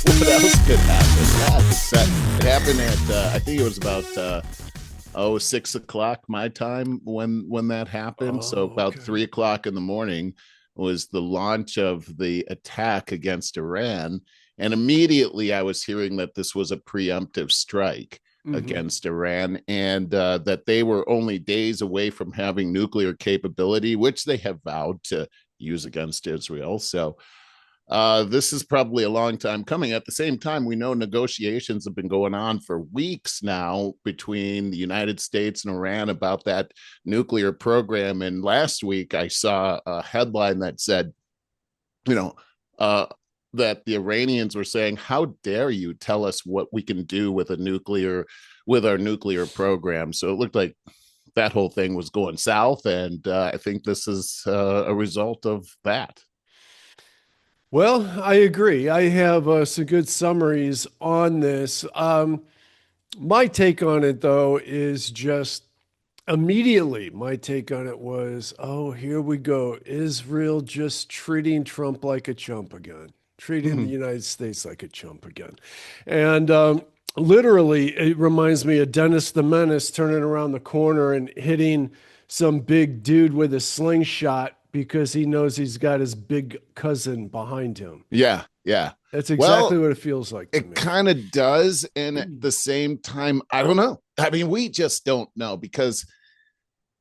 What else could happen? It happened at I think it was about 6 o'clock my time when that happened. So Oh, about okay. 3 o'clock in the morning was the launch of the attack against Iran. And immediately I was hearing that this was a preemptive strike Hmm. against Iran, and that they were only days away from having nuclear capability, which they have vowed to use against Israel. So this is probably a long time coming. At the same time, we know negotiations have been going on for weeks now between the United States and Iran about that nuclear program. And last week, I saw a headline that said, you know, uh, that the Iranians were saying, "How dare you tell us what we can do with our nuclear program?" So it looked like that whole thing was going south, and I think this is a result of that. Well, I agree. I have some good summaries on this. My take on it, though, is just immediately my take on it was, oh, here we go. Israel just treating Trump like a chump again, treating the United States like a chump again. And literally, it reminds me of Dennis the Menace turning around the corner and hitting some big dude with a slingshot because he knows he's got his big cousin behind him. Yeah, yeah. That's exactly Well, what it feels like to it me. kind of does. And at the same time, I don't know. I mean, we just don't know, because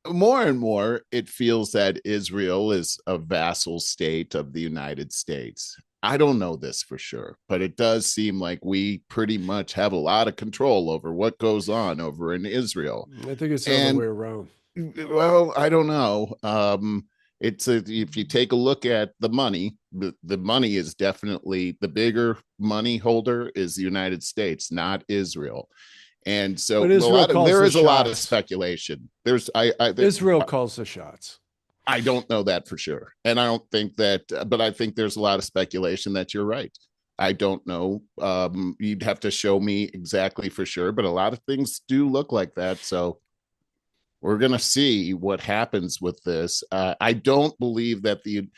more and more it feels that Israel is a vassal state of the United States. I don't know this for sure, but it does seem like we pretty much have a lot of control over what goes on over in Israel. I think it's the other way And around. well, I don't know. If you take a look at the money, the money is definitely the bigger money holder is the United States, not Israel. And so But Israel calls there the is a lot of shots. speculation. Israel calls the shots. I don't know that for sure, and I don't think that, but I think there's a lot of speculation that you're right. I don't know. You'd have to show me exactly for sure, but a lot of things do look like that. So we're going to see what happens with this. I don't believe that the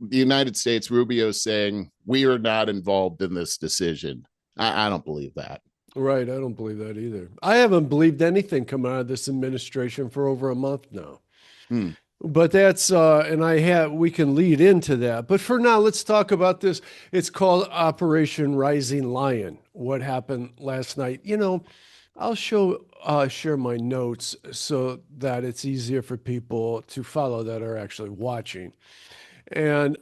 United States, Rubio is saying we are not involved in this decision. I don't believe that. Right. I don't believe that either. I haven't believed anything coming out of this administration for over a month now. Hmm. But and we can lead into that. But for now, let's talk about this. It's called Operation Rising Lion. What happened last night? I'll share my notes so that it's easier for people to follow that are actually watching. And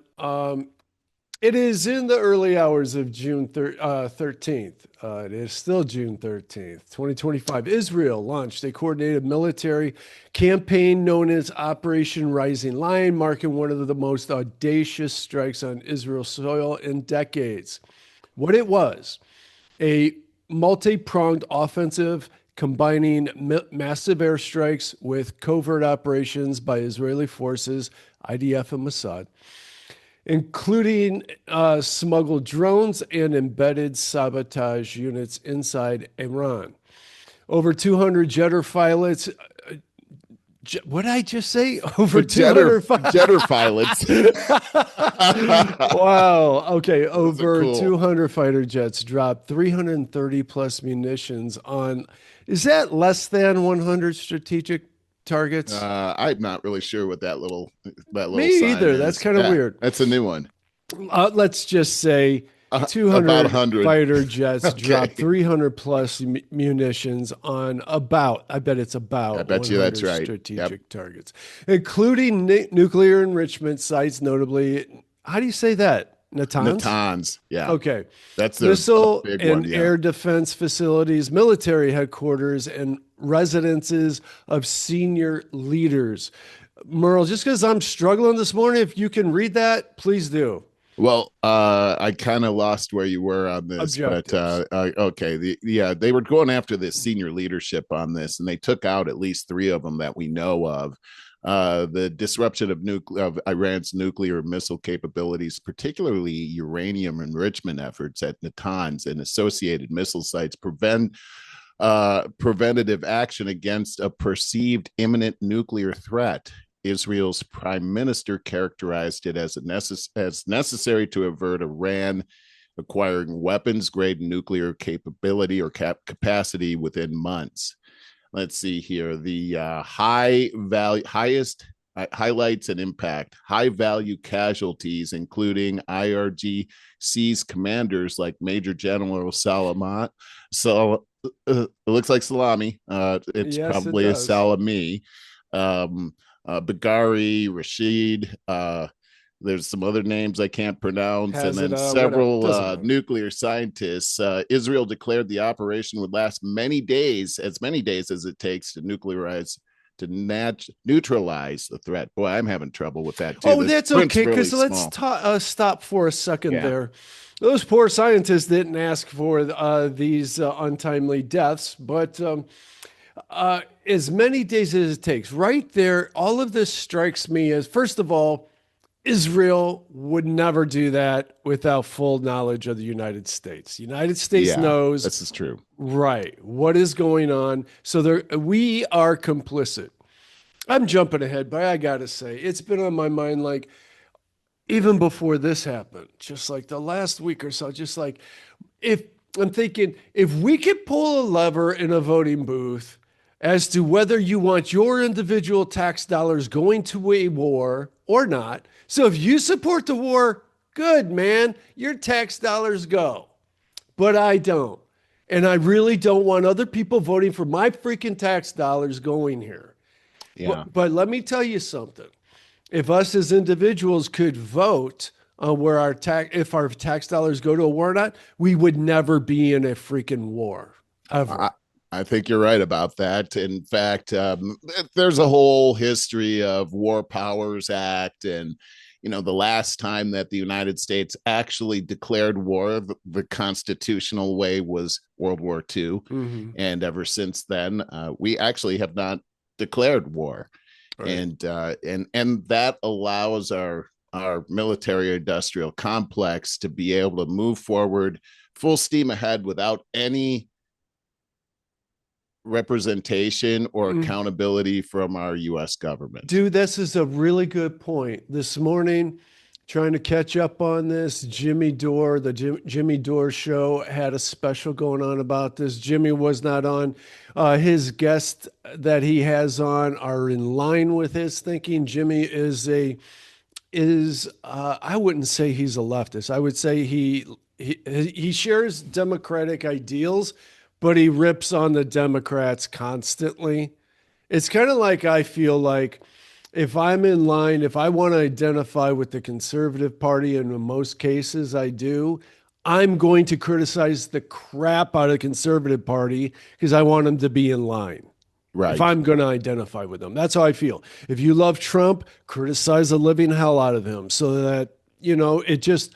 it is in the early hours of June 13th. It is still June 13th, 2025. Israel launched a coordinated military campaign known as Operation Rising Lion, marking one of the most audacious strikes on Israel's soil in decades. What it was, a multi pronged offensive combining massive airstrikes with covert operations by Israeli forces, IDF and Mossad, including smuggled drones and embedded sabotage units inside Iran. Over 200 jetter pilots. What did I just say? Over 200. Jetter pilots. Wow. Okay. Those are Over cool. 200 fighter jets dropped 330 plus munitions on, is that less than 100 strategic targets? I'm not really sure what that little Me sign either. That's is. kind of Yeah, weird. that's a new one. Let's just say About 200 100. fighter jets dropped Okay. 300 plus munitions on I bet it's I about bet you that's 100 right. Yep. strategic targets, including nuclear enrichment sites, notably, how do you say that? Natanz? Natanz. Yeah. Okay. That's a Missile big one. and Yeah. air defense facilities, military headquarters, and residences of senior leaders. Merle, just because I'm struggling this morning, if you can read that, please do. Well, I kind of lost where you were on this, but Objectives. okay. Yeah, they were going after this senior leadership on this, and they took out at least three of them that we know of. The disruption of Iran's nuclear missile capabilities, particularly uranium enrichment efforts at Natanz and associated missile sites, preventative action against a perceived imminent nuclear threat. Israel's prime minister characterized it as necessary to avert Iran acquiring weapons grade nuclear capability or capacity within months. Let's see here. The highest highlights and impact, high value casualties, including IRGC's commanders like Major General Salamat. So it looks like salami. It's Yes, it probably a does. salami. Bagari, Rashid. There's some other names I can't pronounce, and then Whatever. several Doesn't matter. nuclear scientists. Israel declared the operation would last many days, as many days as it takes to neutralize the threat. Boy, I'm having trouble with that too. Oh, This that's print's okay, really because let's small. stop for a second Yeah, there. Those poor scientists didn't ask for these untimely deaths, but as many days as it takes, right there, all of this strikes me as, first of all, Israel would never do that without full knowledge of the United States. The United States yeah, knows, this is true. right, what is going on. So we are complicit. I'm jumping ahead, but I got to say, it's been on my mind like even before this happened, just like the last week or so, just like if I'm thinking, if we could pull a lever in a voting booth as to whether you want your individual tax dollars going to a war or not. So if you support the war, good, man, your tax dollars go. But I don't. And I really don't want other people voting for my freaking tax dollars going here. Yeah. But let me tell you something. If us as individuals could vote on where if our tax dollars go to a war or not, we would never be in a freaking war I, ever. I think you're right about that. In fact, there's a whole history of War Powers Act, and the last time that the United States actually declared war the constitutional way was World War II, Mm-hmm. and ever since then, we actually have not declared war, Right. and that allows our military industrial complex to be able to move forward full steam ahead without any representation or Mm. accountability from our US government. Dude, this is a really good point. This morning, trying to catch up on this, Jimmy Dore show had a special going on about this. Jimmy was not on. His guests that he has on are in line with his thinking. Jimmy is I wouldn't say he's a leftist. I would say he shares democratic ideals, but he rips on the Democrats constantly. It's kind of like I feel like if I'm in line, if I want to identify with the conservative party, and in most cases I do, I'm going to criticize the crap out of the conservative party because I want them to be in line. If Right. I'm going to identify with them, that's how I feel. If you love Trump, criticize the living hell out of him so that, it just,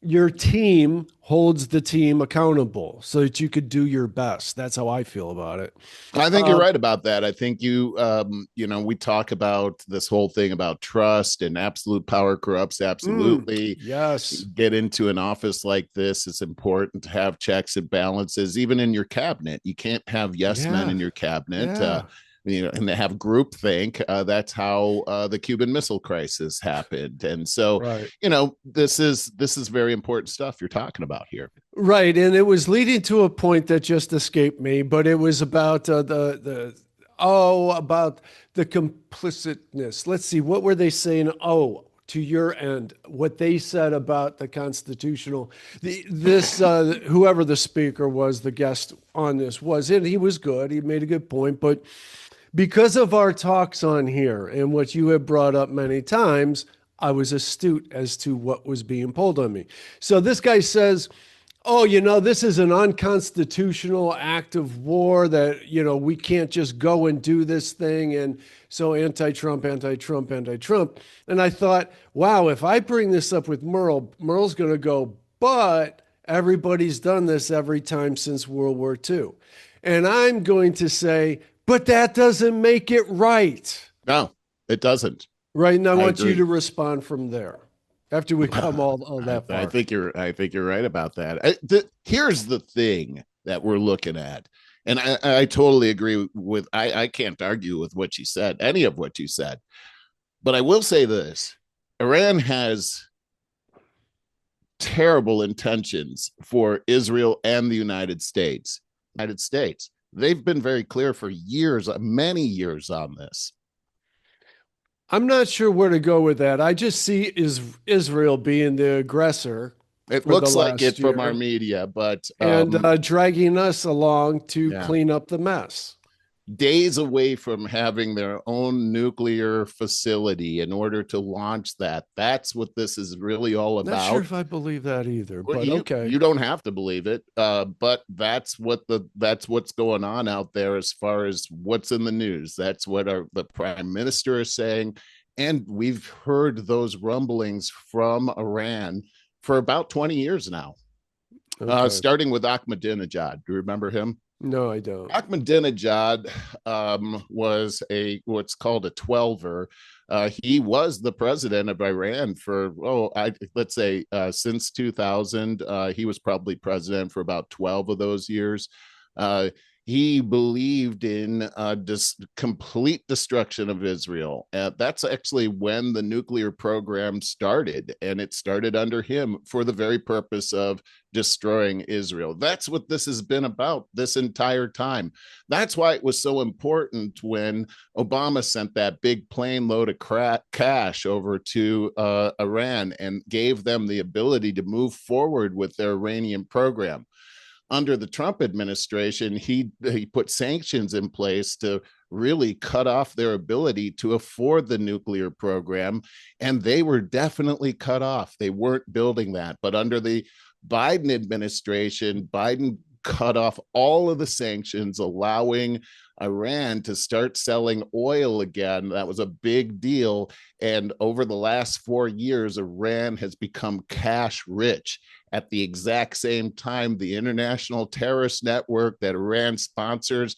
your team holds the team accountable so that you could do your best. That's how I feel about it. I think you're Um, right about that. I think we talk about this whole thing about trust and absolute power corrupts absolutely. yes. Get into an office like this, it's important to have checks and balances, even in your cabinet. You can't have yes men Yeah. in your cabinet. Yeah. And they have groupthink. That's how the Cuban Missile Crisis happened, and so Right. this is very important stuff you're talking about here. Right. And it was leading to a point that just escaped me, but it was about about the complicitness. Let's see, what were they saying? Oh, to your end, what they said about the constitutional, whoever the speaker was, the guest on this was it. He was good. He made a good point, but because of our talks on here and what you have brought up many times, I was astute as to what was being pulled on me. So this guy says, oh, this is an unconstitutional act of war that, we can't just go and do this thing. And so anti-Trump, anti-Trump, anti-Trump. And I thought, wow, if I bring this up with Merle's going to go, but everybody's done this every time since World War II. And I'm going to say, but that doesn't make it right. No, it doesn't. Right. And I I want you agree. to respond from there after we come all I, that I far. think you're right about that. Here's the thing that we're looking at, and I totally agree with. I can't argue with what you said, any of what you said, but I will say this: Iran has terrible intentions for Israel and the United States. United States. They've been very clear for years, many years on this. I'm not sure where to go with that. I just see Israel being the aggressor It for the looks like last it from our year media, but and dragging us along to yeah, clean up the mess. days away from having their own nuclear facility in order to launch that. That's what this is really all Not sure about. if I believe that either, Well, but okay. you don't have to believe it, but that's what's going on out there as far as what's in the news. That's what the prime minister is saying, and we've heard those rumblings from Iran for about 20 years now, Okay. starting with Ahmadinejad. Do you remember him? No, I don't. Ahmadinejad was what's called a 12er. He was the president of Iran for let's say since 2000. He was probably president for about 12 of those years. Uh, he believed in complete destruction of Israel. That's actually when the nuclear program started, and it started under him for the very purpose of destroying Israel. That's what this has been about this entire time. That's why it was so important when Obama sent that big plane load of cash over to Iran and gave them the ability to move forward with their Iranian program. Under the Trump administration, he put sanctions in place to really cut off their ability to afford the nuclear program, and they were definitely cut off. They weren't building that. But under the Biden administration, Biden cut off all of the sanctions, allowing Iran to start selling oil again. That was a big deal. And over the last 4 years, Iran has become cash rich. At the exact same time, the international terrorist network that Iran sponsors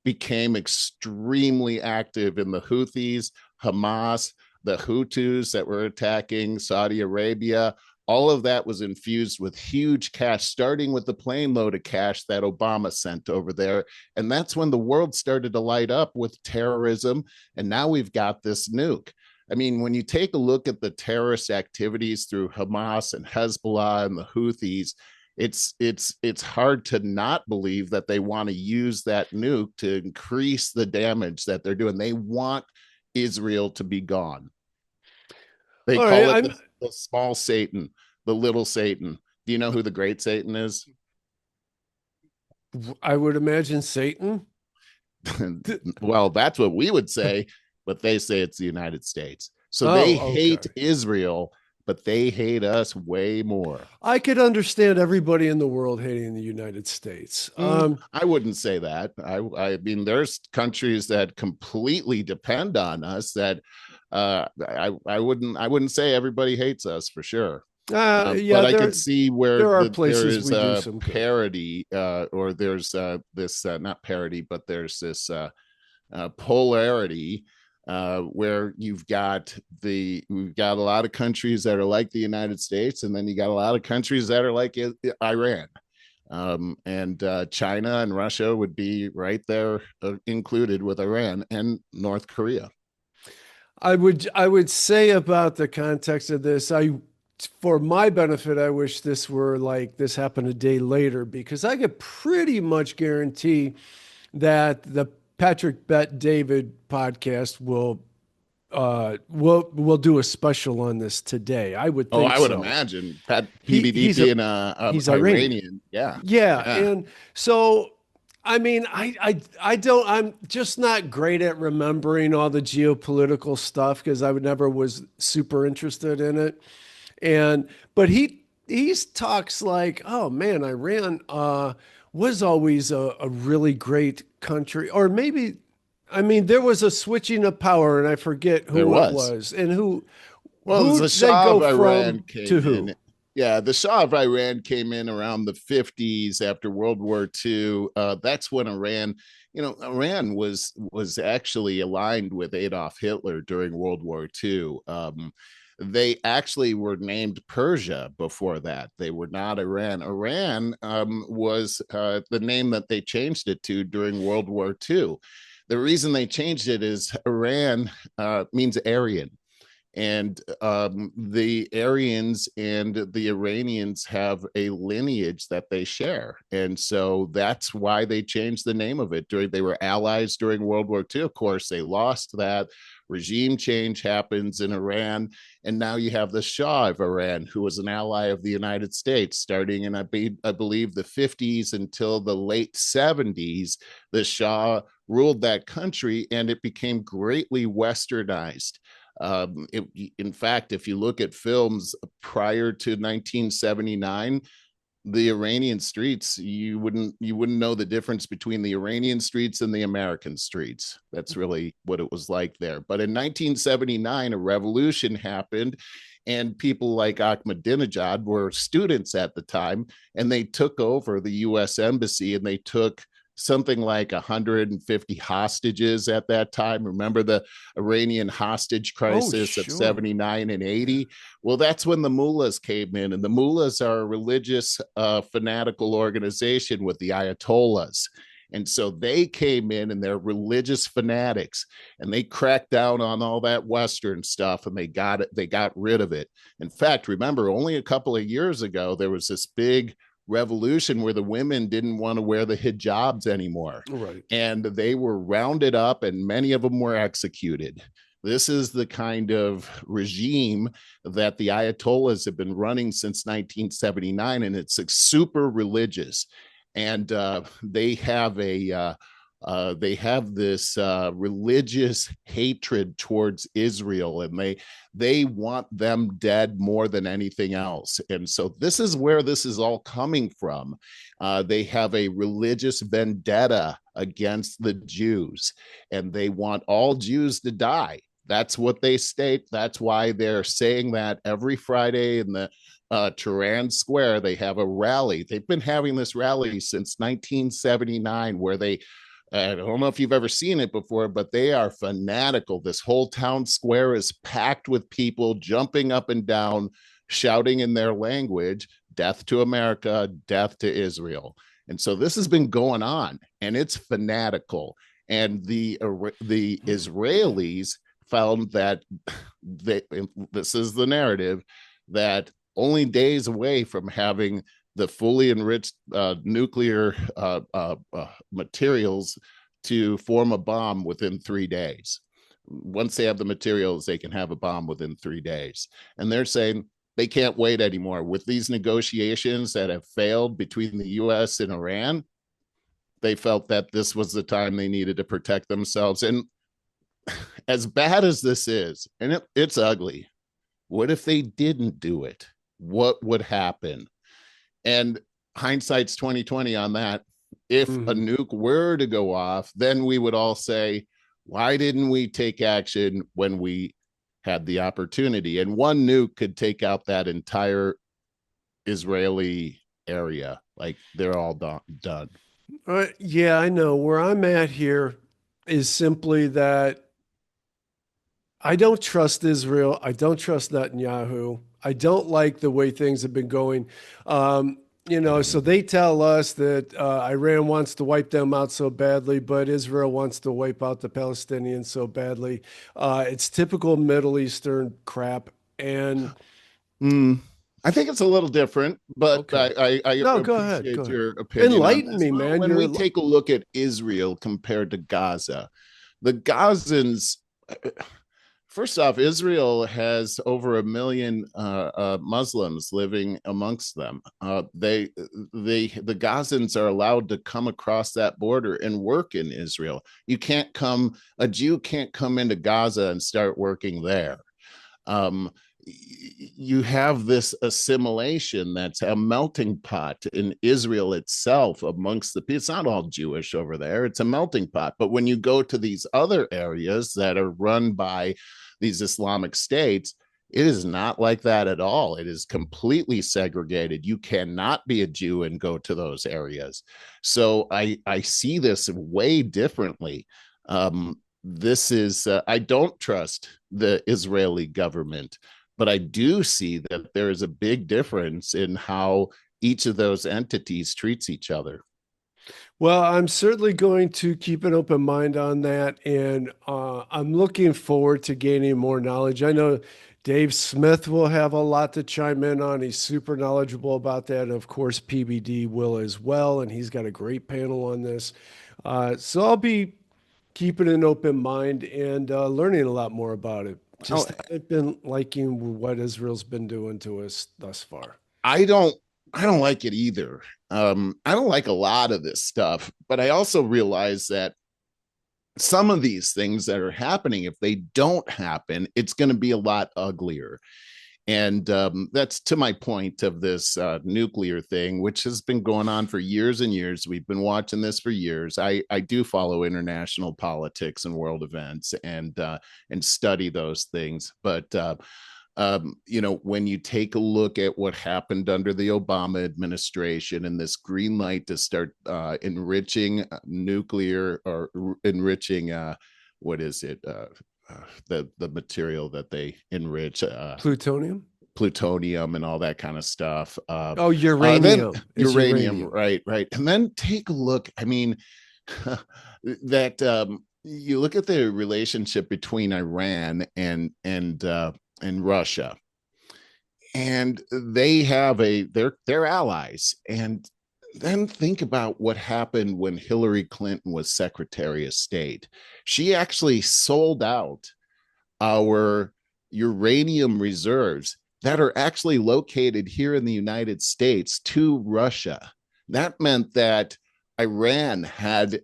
became extremely active in the Houthis, Hamas, the Hutus that were attacking Saudi Arabia. All of that was infused with huge cash, starting with the plane load of cash that Obama sent over there. And that's when the world started to light up with terrorism. And now we've got this nuke. I mean, when you take a look at the terrorist activities through Hamas and Hezbollah and the Houthis, it's hard to not believe that they want to use that nuke to increase the damage that they're doing. They want Israel to be gone. They All right. call it the small Satan, the little Satan. Do you know who the great Satan is? I would imagine Satan. Well, that's what we would say, but they say it's the United States. So they Oh, hate okay. Israel, but they hate us way more. I could understand everybody in the world hating the United States. I wouldn't say that. I mean, there's countries that completely depend on us that I wouldn't say everybody hates us for sure. Yeah, But I could see where there are there places is we do a some good. parody, or there's this not parody, but there's this polarity where we've got a lot of countries that are like the United States, and then you got a lot of countries that are like Iran. And China and Russia would be right there included with Iran and North Korea. I would say about the context of this, for my benefit, I wish this were like this happened a day later because I could pretty much guarantee that the Patrick Bet David podcast will do a special on this today. I would Oh, think I would so. imagine Pat He PBD he's a being a he's Iranian. Iranian. Yeah, Yeah, yeah. and so I mean, I don't. I'm just not great at remembering all the geopolitical stuff because I would never was super interested in it. And but he talks like, oh man, Iran was always a really great country, or maybe, I mean, there was a switching of power, and I forget There who it was. was and who Well, the they Shah go of Iran from to came in. who. Yeah, the Shah of Iran came in around the 50s after World War II. That's when Iran, Iran was actually aligned with Adolf Hitler during World War II. They actually were named Persia before that. They were not Iran. Iran was the name that they changed it to during World War II. The reason they changed it is Iran means Aryan, And the Aryans and the Iranians have a lineage that they share. And so that's why they changed the name of it. They were allies during World War II. Of course, they lost that. Regime change happens in Iran. And now you have the Shah of Iran, who was an ally of the United States starting in, I believe, the 50s until the late 70s. The Shah ruled that country, and it became greatly westernized. In fact, if you look at films prior to 1979, the Iranian streets, you wouldn't know the difference between the Iranian streets and the American streets. That's really what it was like there. But in 1979, a revolution happened, and people like Ahmadinejad were students at the time, and they took over the U.S. embassy, and they took something like 150 hostages at that time. Remember the Iranian hostage Oh, crisis of sure. 79 and 80? Well, that's when the mullahs came in, and the mullahs are a religious, fanatical organization with the ayatollahs. And so they came in and they're religious fanatics, and they cracked down on all that Western stuff, and they got rid of it. In fact, remember, only a couple of years ago, there was this big revolution where the women didn't want to wear the hijabs anymore, Right. and they were rounded up and many of them were executed. This is the kind of regime that the ayatollahs have been running since 1979, and it's super religious. And they have this religious hatred towards Israel, and they want them dead more than anything else. And so this is where this is all coming from. They have a religious vendetta against the Jews, and they want all Jews to die. That's what they state. That's why they're saying that every Friday in the Tehran Square, they have a rally. They've been having this rally since 1979, where I don't know if you've ever seen it before, but they are fanatical. This whole town square is packed with people jumping up and down, shouting in their language, death to America, death to Israel. And so this has been going on, and it's fanatical. And the Israelis found that this is the narrative, that only days away from having the fully enriched nuclear materials to form a bomb within 3 days. Once they have the materials, they can have a bomb within 3 days. And they're saying they can't wait anymore. With these negotiations that have failed between the US and Iran, they felt that this was the time they needed to protect themselves. And as bad as this is, and it's ugly, what if they didn't do it? What would happen? And hindsight's 2020 on that. If a Mhm. nuke were to go off, then we would all say, why didn't we take action when we had the opportunity? And one nuke could take out that entire Israeli area. Like, they're all done. Yeah, I know. Where I'm at here is simply that I don't trust Israel. I don't trust Netanyahu. I don't like the way things have been going. So they tell us that Iran wants to wipe them out so badly, but Israel wants to wipe out the Palestinians so badly. It's typical Middle Eastern crap. And Mm, I think it's a little different, but okay. I No, go ahead. Go appreciate ahead. your opinion on Enlighten this. me, Well, man. when we take a look at Israel compared to Gaza, the Gazans, first off, Israel has over 1 million Muslims living amongst them. The Gazans are allowed to come across that border and work in Israel. A Jew can't come into Gaza and start working there. um, you have this assimilation that's a melting pot in Israel itself amongst the people. It's not all Jewish over there, it's a melting pot. But when you go to these other areas that are run by these Islamic states, it is not like that at all. It is completely segregated. You cannot be a Jew and go to those areas. So I see this way differently. This is I don't trust the Israeli government, but I do see that there is a big difference in how each of those entities treats each other. Well, I'm certainly going to keep an open mind on that, and I'm looking forward to gaining more knowledge. I know Dave Smith will have a lot to chime in on. He's super knowledgeable about that. Of course, PBD will as well, and he's got a great panel on this. So I'll be keeping an open mind and learning a lot more about it. Oh, Just haven't been liking what Israel's been doing to us thus far. I don't I don't like it either. I don't like a lot of this stuff, but I also realize that some of these things that are happening, if they don't happen, it's going to be a lot uglier. And that's to my point of this nuclear thing, which has been going on for years and years. We've been watching this for years. I do follow international politics and world events and study those things. But when you take a look at what happened under the Obama administration and this green light to start enriching nuclear or enriching what is it? The material that they enrich Plutonium? plutonium and all that kind of stuff. Oh, Then uranium. It's uranium, uranium. right, and then take a look. I mean, that you look at the relationship between Iran and Russia, and they have they're allies. And then think about what happened when Hillary Clinton was Secretary of State. She actually sold out our uranium reserves that are actually located here in the United States to Russia. That meant that Iran had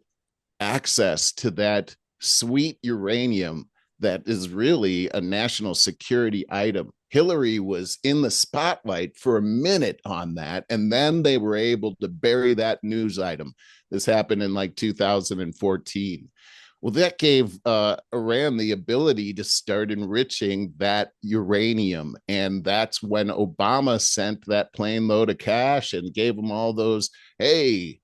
access to that sweet uranium that is really a national security item. Hillary was in the spotlight for a minute on that, and then they were able to bury that news item. This happened in like 2014. Well, that gave Iran the ability to start enriching that uranium. And that's when Obama sent that plane load of cash and gave them all those, hey,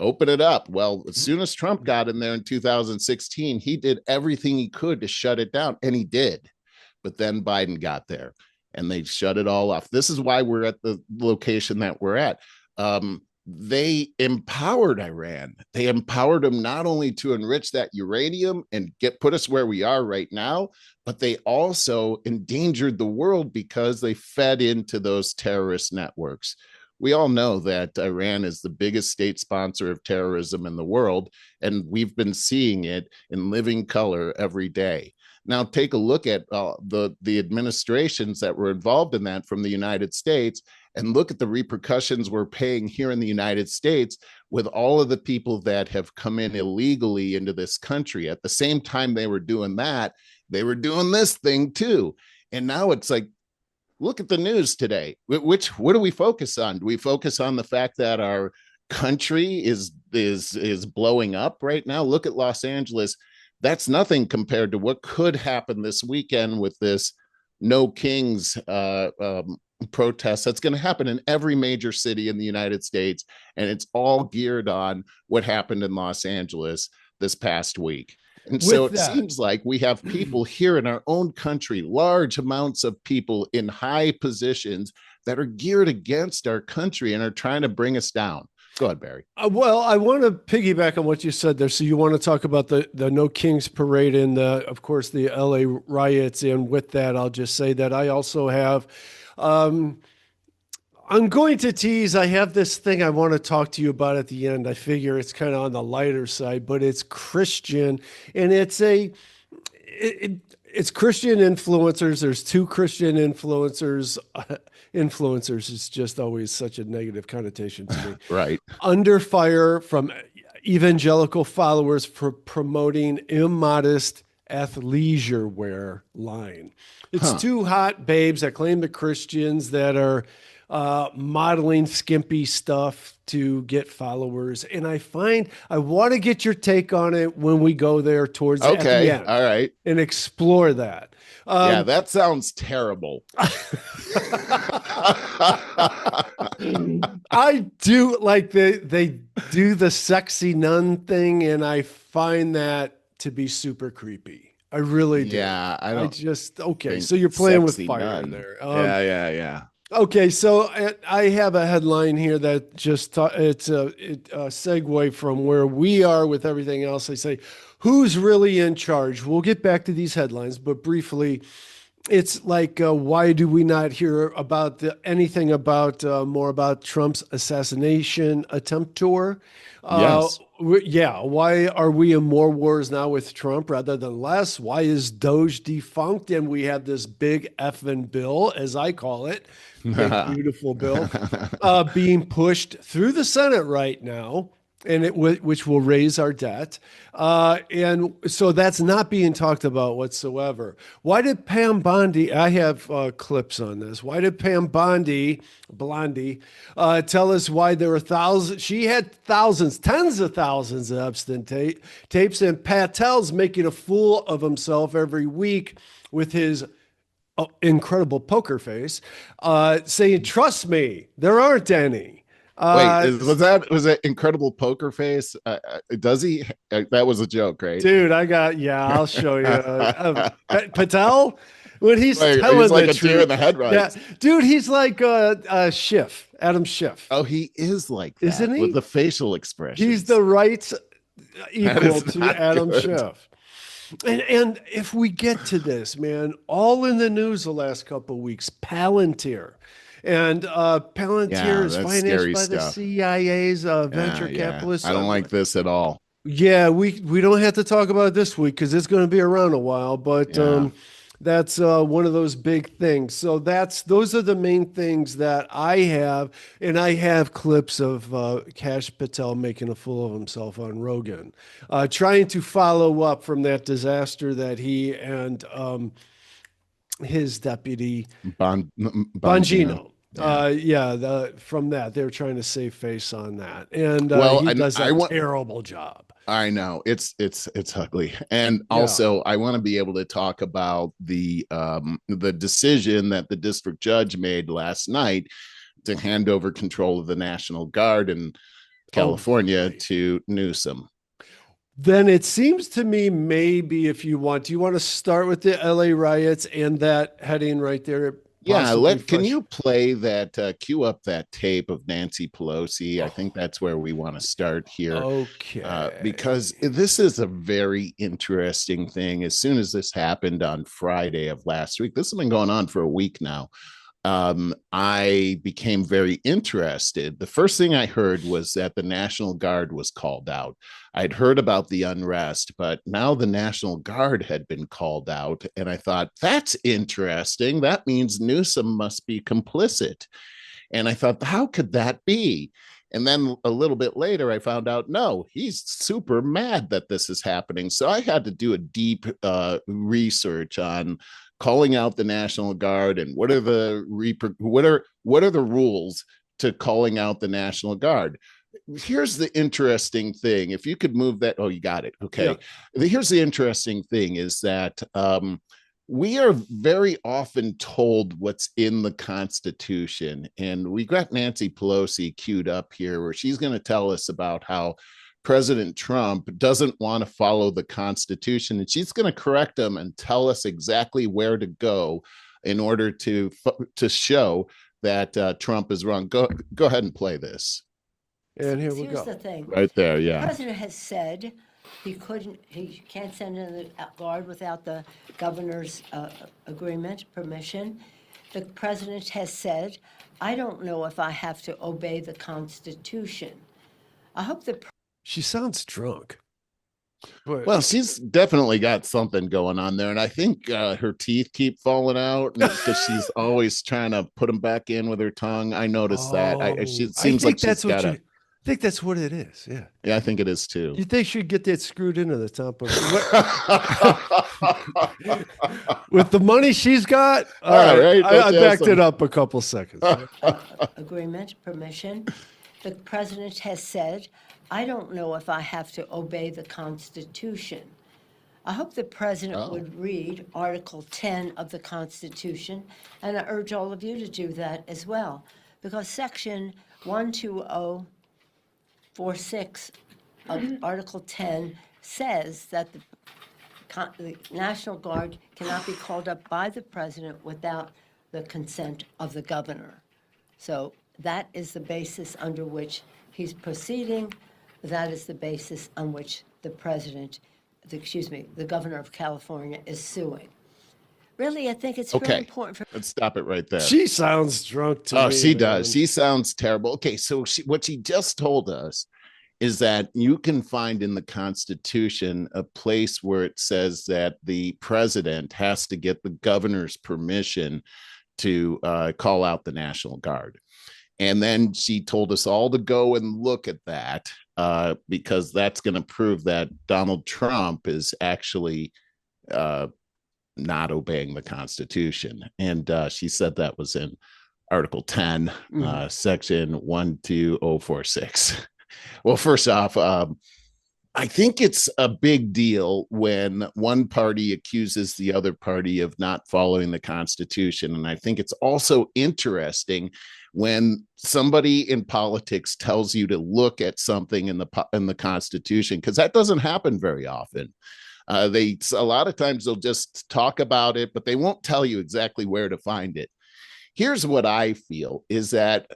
open it up. Well, as soon as Trump got in there in 2016, he did everything he could to shut it down, and he did. But then Biden got there and they shut it all off. This is why we're at the location that we're at. They empowered Iran. They empowered them not only to enrich that uranium and put us where we are right now, but they also endangered the world because they fed into those terrorist networks. We all know that Iran is the biggest state sponsor of terrorism in the world, and we've been seeing it in living color every day. Now, take a look at the administrations that were involved in that from the United States, and look at the repercussions we're paying here in the United States with all of the people that have come in illegally into this country. At the same time they were doing that, they were doing this thing too. And now it's like, look at the news today. What do we focus on? Do we focus on the fact that our country is blowing up right now? Look at Los Angeles. That's nothing compared to what could happen this weekend with this No Kings protest that's going to happen in every major city in the United States. And it's all geared on what happened in Los Angeles this past week. And so With it that, seems like we have people here in our own country, large amounts of people in high positions that are geared against our country and are trying to bring us down. Go ahead, Barry. well, I want to piggyback on what you said there. So you want to talk about the No Kings parade and of course the LA riots. And with that, I'll just say that I also have. Um, I'm going to tease. I have this thing I want to talk to you about at the end. I figure it's kind of on the lighter side, but it's Christian, and it's Christian influencers. There's two Christian influencers. Influencers is just always such a negative connotation to me. Right. Under fire from evangelical followers for promoting immodest athleisure wear line. It's Huh. two hot babes that claim the Christians that are modeling skimpy stuff to get followers. And I want to get your take on it when we go there towards at the Okay. end All right. and explore that. Yeah, that sounds terrible. I do like they do the sexy nun thing, and I find that to be super creepy. I really do. Yeah, I I don't just okay. think So you're playing with sexy fire nun. there. Yeah, yeah, yeah. Okay, so I have a headline here that it's a segue from where we are with everything else. I say, who's really in charge? We'll get back to these headlines, but briefly, it's like, why do we not hear about anything about more about Trump's assassination attempt tour? Yes. Yeah, why are we in more wars now with Trump rather than less? Why is DOGE defunct and we have this big effing bill, as I call it, big beautiful bill, being pushed through the Senate right now, and which will raise our debt, and so that's not being talked about whatsoever. Why did Pam Bondi? I have clips on this. Why did Pam Blondie, tell us why there were thousands? She had thousands, tens of thousands of Epstein tapes, and Patel's making a fool of himself every week with his incredible poker face, saying, "Trust me, there aren't any." Wait, Uh, was that incredible poker face? Does he? That was a joke, right? Dude, yeah, I'll show you. Patel, when he's Like he's telling like the a deer in the truth. Yeah, headlights. dude, he's like Schiff, Adam Schiff, Oh, he is like that isn't with he? the facial He's expressions. the right That equal is to not Adam good. Schiff. And if we get to this, man, all in the news the last couple of weeks, Palantir. And Palantir Yeah, is that's financed scary by the stuff. CIA's venture Yeah. capitalists. I don't like this at all. Yeah, we don't have to talk about it this week because it's going to be around a while, but Yeah. that's one of those big things. So those are the main things that I have, and I have clips of Kash Patel making a fool of himself on Rogan, trying to follow up from that disaster that he and his deputy Bongino. Bongino. Yeah. Yeah, from that they're trying to save face on that, and Well, he and does a I want terrible job. I know it's ugly. And Yeah. also I want to be able to talk about the decision that the district judge made last night to hand over control of the National Guard in Oh California boy. to Newsom. Then it seems to me maybe if you want, do you want to start with the LA riots and that heading right there, Yeah, possibly can fresh? you play that cue up that tape of Nancy Pelosi? I think that's where we want to start here. Because Okay. this is a very interesting thing. As soon as this happened on Friday of last week, this has been going on for a week now. I became very interested. The first thing I heard was that the National Guard was called out. I'd heard about the unrest, but now the National Guard had been called out. And I thought, that's interesting. That means Newsom must be complicit. And I thought, how could that be? And then a little bit later, I found out, no, he's super mad that this is happening. So I had to do a deep research on calling out the National Guard and what are the rules to calling out the National Guard. Here's the interesting thing. If you could move that, oh, you got it. Yeah. Okay. Here's the interesting thing is that we are very often told what's in the Constitution. And we got Nancy Pelosi queued up here where she's going to tell us about how President Trump doesn't want to follow the Constitution. And she's going to correct him and tell us exactly where to go in order to show that Trump is wrong. Go ahead and play this. And here we Here's go. the thing. Right there, The yeah. president has said he can't send in the guard without the governor's agreement, permission. The president has said, I don't know if I have to obey the Constitution. I hope the She sounds drunk. But Well, she's definitely got something going on there, and I think her teeth keep falling out because she's always trying to put them back in with her tongue. I noticed that. She, oh, it I seems like think she's that's what got a. I think that's what it is. Yeah. Yeah, I think it is too. You think she'd get that screwed into the top of with the money she's got? All All right. right, I backed it up a couple seconds. agreement, permission. The president has said, I don't know if I have to obey the Constitution. I hope the president would read Article 10 of the Constitution, and I urge all of you to do that as well, because Section 12046 of Article 10 says that the National Guard cannot be called up by the president without the consent of the governor. So that is the basis under which he's proceeding. That is the basis on which the the governor of California is suing. Really, I think it's really important for. Let's stop it right there. She sounds drunk to me. Oh, she man. does. She sounds terrible. Okay, so what she just told us is that you can find in the Constitution a place where it says that the president has to get the governor's permission to call out the National Guard. And then she told us all to go and look at that because that's going to prove that Donald Trump is actually not obeying the Constitution. And she said that was in Article 10, Section 12046. Well, first off, I think it's a big deal when one party accuses the other party of not following the Constitution. And I think it's also interesting when somebody in politics tells you to look at something in the Constitution, because that doesn't happen very often. A lot of times they'll just talk about it, but they won't tell you exactly where to find it. Here's what I feel is that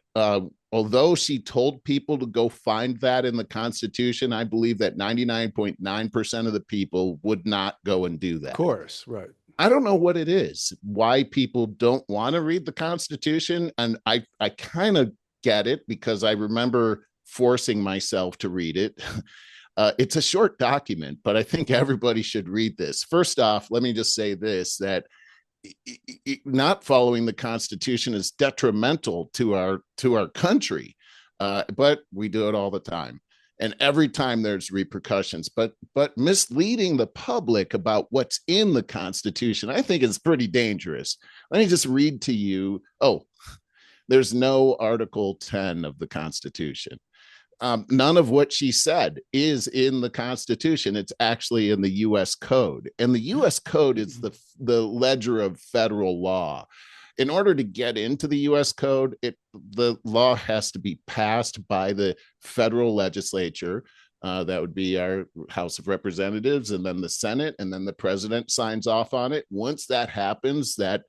although she told people to go find that in the Constitution, I believe that 99.9% of the people would not go and do that. Of course, right. I don't know what it is, why people don't want to read the Constitution. And I kind of get it because I remember forcing myself to read it. It's a short document, but I think everybody should read this. First off, let me just say this, that not following the Constitution is detrimental to our country, but we do it all the time, and every time there's repercussions. But misleading the public about what's in the Constitution, I think, is pretty dangerous. Let me just read to you. Oh, there's no Article 10 of the Constitution. None of what she said is in the Constitution. It's actually in the U.S. Code. And the U.S. Code is the ledger of federal law. In order to get into the U.S. Code, the law has to be passed by the federal legislature. That would be our House of Representatives, and then the Senate, and then the president signs off on it. Once that happens, that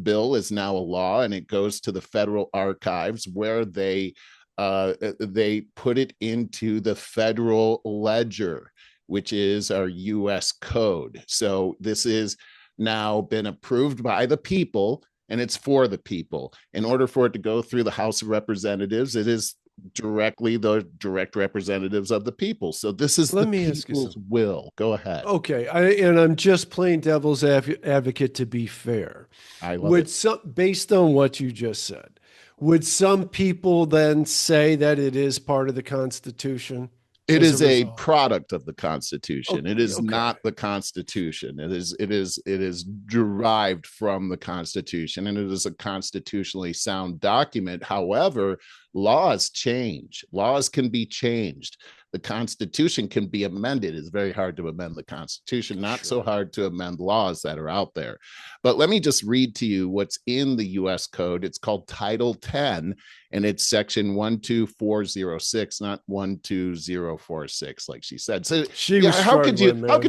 bill is now a law, and it goes to the federal archives, where they put it into the federal ledger, which is our U.S. Code. So this is now been approved by the people, and it's for the people. In order for it to go through the House of Representatives, it is directly the direct representatives of the people. So this is the people's will. Go ahead. Okay, and I'm just playing devil's advocate to be fair. I love it. Based on what you just said, would some people then say that it is part of the Constitution? It is a product of the Constitution. It is not the Constitution. It is derived from the Constitution, and it is a constitutionally sound document. However, laws change. Laws can be changed. The Constitution can be amended. It's very hard to amend the Constitution, not so hard to amend laws that are out there. But let me just read to you what's in the U.S. Code. It's called Title 10, and it's section 12406, not 12046, like she said. So how could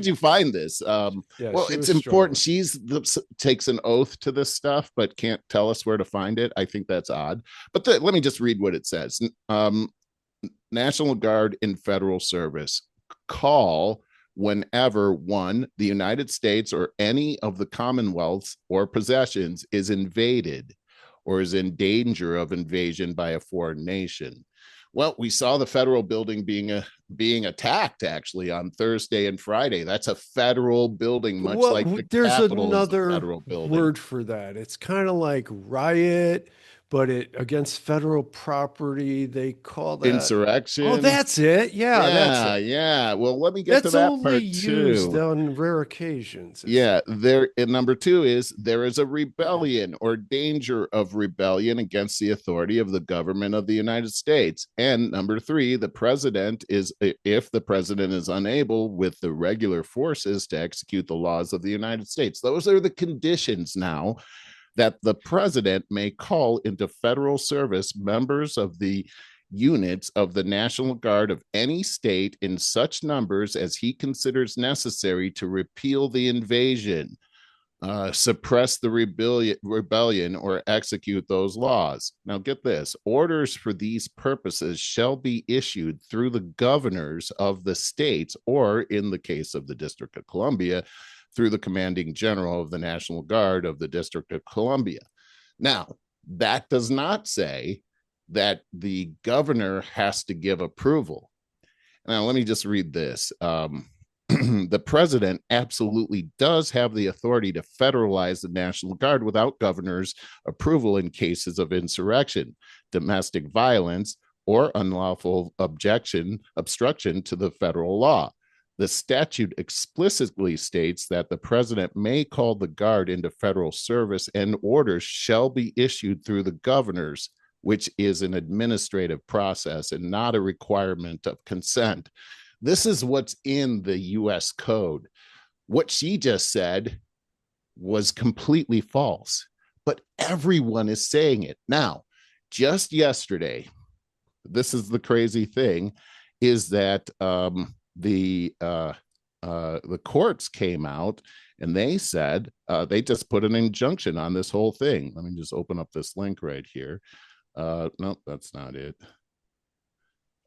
you find this? Well, it's important. Takes an oath to this stuff, but can't tell us where to find it. I think that's odd. But let me just read what it says. National Guard in federal service call whenever, one, the United States or any of the Commonwealths or possessions is invaded or is in danger of invasion by a foreign nation. Well, we saw the federal building being attacked actually on Thursday and Friday. That's a federal building, much like the Capitol is a federal building. Word for that. It's kind of like riot, but against federal property, they call that insurrection. Oh, that's it. Yeah, that's it. Yeah. Well, let me get to that part too. That's only used on rare occasions. Yeah. And number two is there is a rebellion or danger of rebellion against the authority of the government of the United States. And number three, if the president is unable with the regular forces to execute the laws of the United States. Those are the conditions now that the president may call into federal service members of the units of the National Guard of any state in such numbers as he considers necessary to repeal the invasion. suppress the rebellion or execute those laws. Now, get this: orders for these purposes shall be issued through the governors of the states, or in the case of the District of Columbia, through the commanding general of the National Guard of the District of Columbia. Now, that does not say that the governor has to give approval. Now, let me just read this. The president absolutely does have the authority to federalize the National Guard without governor's approval in cases of insurrection, domestic violence, or unlawful obstruction to the federal law. The statute explicitly states that the president may call the Guard into federal service, and orders shall be issued through the governors, which is an administrative process and not a requirement of consent. This is what's in the U.S. Code. What she just said was completely false, but everyone is saying it. Now, just yesterday, this is the crazy thing, is that the courts came out and they said, they just put an injunction on this whole thing. Let me just open up this link right here. Nope, that's not it.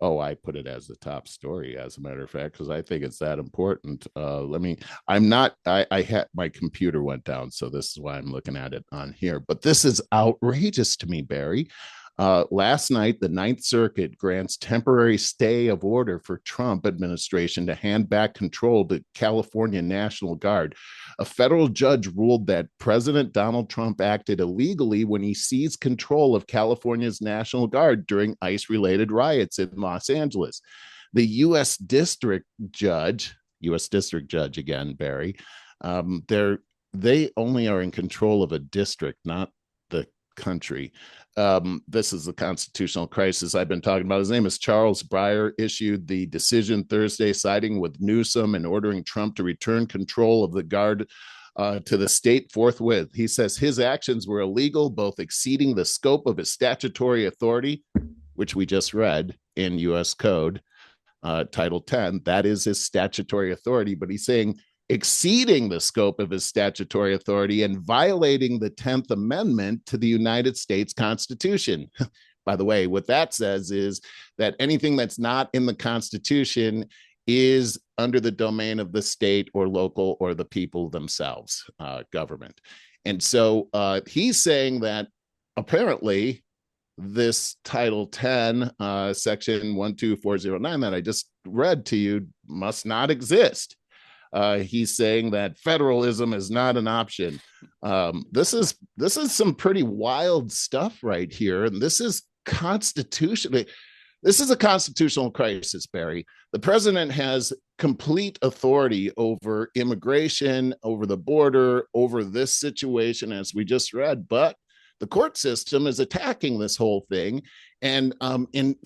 Oh, I put it as the top story, as a matter of fact, because I think it's that important. I had my computer went down, so this is why I'm looking at it on here. But this is outrageous to me, Barry. Last night, the Ninth Circuit grants temporary stay of order for Trump administration to hand back control to California National Guard. A federal judge ruled that President Donald Trump acted illegally when he seized control of California's National Guard during ICE-related riots in Los Angeles. The U.S. District Judge again, Barry, they only are in control of a district, not the country. This is the constitutional crisis I've been talking about. His name is Charles Breyer, issued the decision Thursday siding with Newsom and ordering Trump to return control of the Guard to the state forthwith. He says his actions were illegal, both exceeding the scope of his statutory authority, which we just read in U.S. Code, Title 10. That is his statutory authority, but he's saying exceeding the scope of his statutory authority and violating the 10th Amendment to the United States Constitution. By the way, what that says is that anything that's not in the Constitution is under the domain of the state or local or the people themselves, government. And so he's saying that apparently this Title 10, Section 12409 that I just read to you must not exist. He's saying that federalism is not an option. This is some pretty wild stuff right here, and this is constitutionally. This is a constitutional crisis, Barry. The president has complete authority over immigration, over the border, over this situation, as we just read. But the court system is attacking this whole thing, and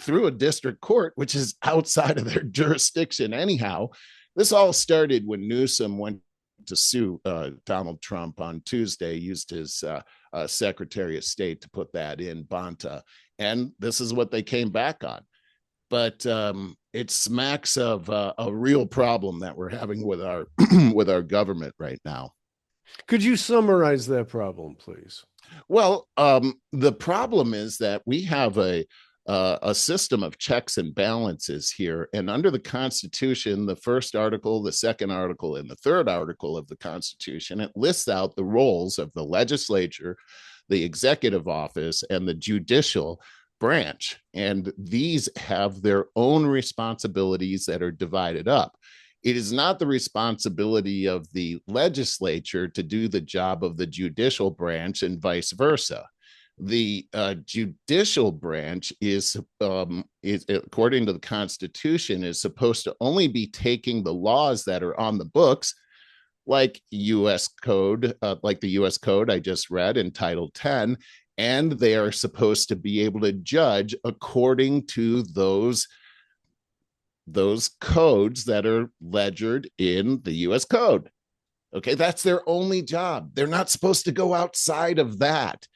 through a district court, which is outside of their jurisdiction anyhow. This all started when Newsom went to sue Donald Trump on Tuesday, used his Secretary of State to put that in Bonta. And this is what they came back on. But it smacks of a real problem that we're having with our with our government right now. Could you summarize that problem, please? Well, the problem is that we have a system of checks and balances here. And under the Constitution, the first article, the second article, and the third article of the Constitution, it lists out the roles of the legislature, the executive office, and the judicial branch. And these have their own responsibilities that are divided up. It is not the responsibility of the legislature to do the job of the judicial branch and vice versa. The judicial branch is according to the Constitution, is supposed to only be taking the laws that are on the books, like U.S. Code, like the U.S. Code I just read in Title 10, and they are supposed to be able to judge according to those codes that are ledgered in the U.S. Code. Okay, that's their only job. They're not supposed to go outside of that.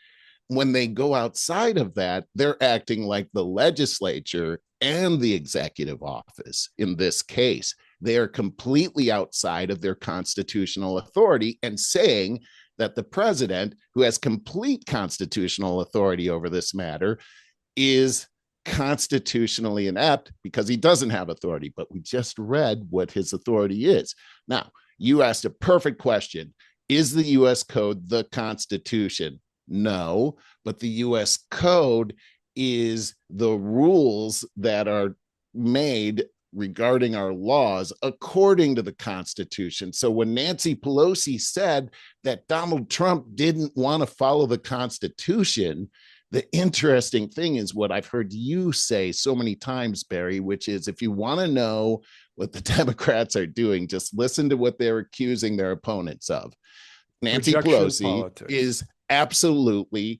When they go outside of that, they're acting like the legislature and the executive office. In this case, they are completely outside of their constitutional authority and saying that the president, who has complete constitutional authority over this matter, is constitutionally inept because he doesn't have authority. But we just read what his authority is. Now, you asked a perfect question. Is the U.S. Code the Constitution? No, but the U.S. Code is the rules that are made regarding our laws according to the Constitution. So when Nancy Pelosi said that Donald Trump didn't want to follow the Constitution, the interesting thing is what I've heard you say so many times, Barry, which is if you want to know what the Democrats are doing, just listen to what they're accusing their opponents of. Nancy Pelosi politics. is absolutely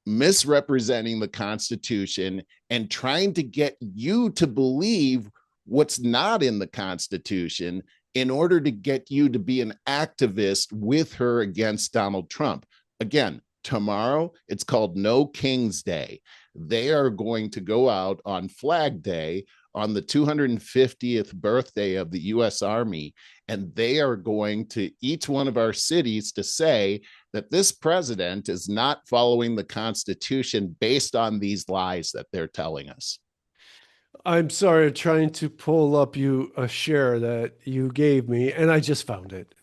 misrepresenting the Constitution and trying to get you to believe what's not in the Constitution in order to get you to be an activist with her against Donald Trump. Again, tomorrow, it's called No King's Day. They are going to go out on Flag Day on the 250th birthday of the U.S. Army, and they are going to each one of our cities to say that this president is not following the Constitution based on these lies that they're telling us. I'm sorry, trying to pull up you a share that you gave me, and I just found it.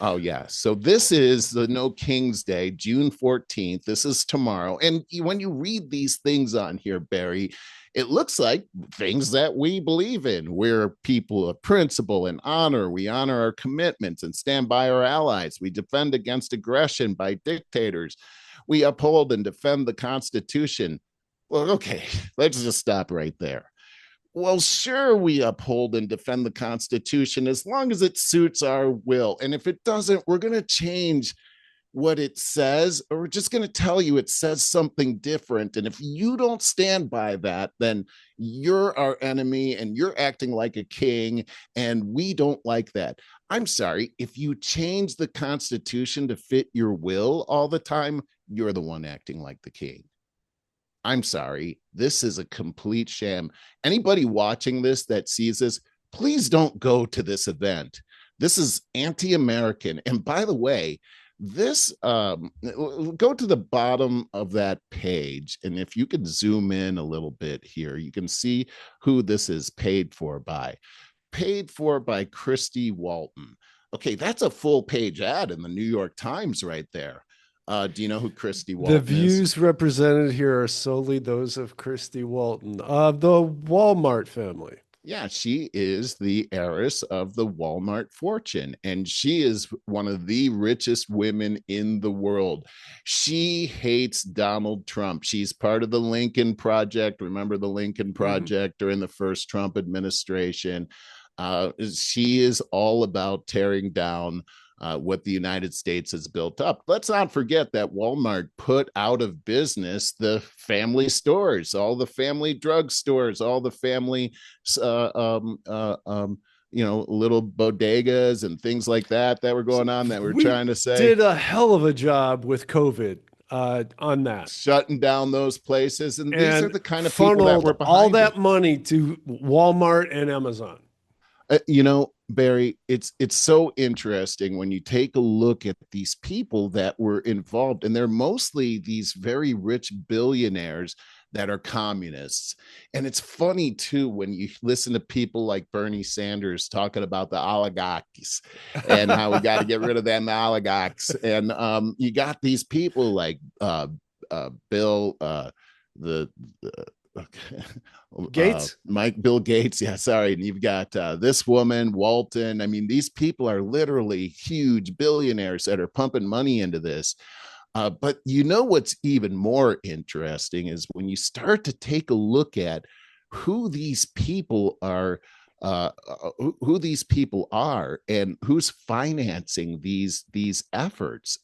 Oh, yeah. So this is the No King's Day, June 14th. This is tomorrow. And when you read these things on here, Barry, it looks like things that we believe in. We're people of principle and honor. We honor our commitments and stand by our allies. We defend against aggression by dictators. We uphold and defend the Constitution. Well, okay, let's just stop right there. Well, sure, we uphold and defend the Constitution as long as it suits our will. And if it doesn't, we're going to change what it says, or we're just going to tell you it says something different. And if you don't stand by that, then you're our enemy and you're acting like a king. And we don't like that. I'm sorry, if you change the Constitution to fit your will all the time, you're the one acting like the king. I'm sorry, this is a complete sham. Anybody watching this that sees this, please don't go to this event. This is anti-American. And by the way, this go to the bottom of that page, and if you could zoom in a little bit here, you can see who this is paid for by. Paid for by Christy Walton. Okay, that's a full page ad in the New York Times right there. Do you know who Christy Walton is? The views represented here are solely those of Christy Walton of the Walmart family. Yeah, she is the heiress of the Walmart fortune, and she is one of the richest women in the world. She hates Donald Trump. She's part of the Lincoln Project. Remember the Lincoln Project during the first Trump administration? She is all about tearing down what the United States has built up. Let's not forget that Walmart put out of business the family stores, all the family drug stores, all the family, little bodegas and things like that were going on that we're trying to say. Did a hell of a job with COVID on that. Shutting down those places. And these are the kind of people that were behind all that money to Walmart and Amazon. Barry, it's so interesting when you take a look at these people that were involved, and they're mostly these very rich billionaires that are communists. And it's funny too when you listen to people like Bernie Sanders talking about the oligarchs and how we got to get rid of them oligarchs. And you got these people like Bill Gates, Bill Gates. Yeah, sorry. And you've got this woman, Walton. I mean, these people are literally huge billionaires that are pumping money into this. But what's even more interesting is when you start to take a look at who these people are, and who's financing these efforts.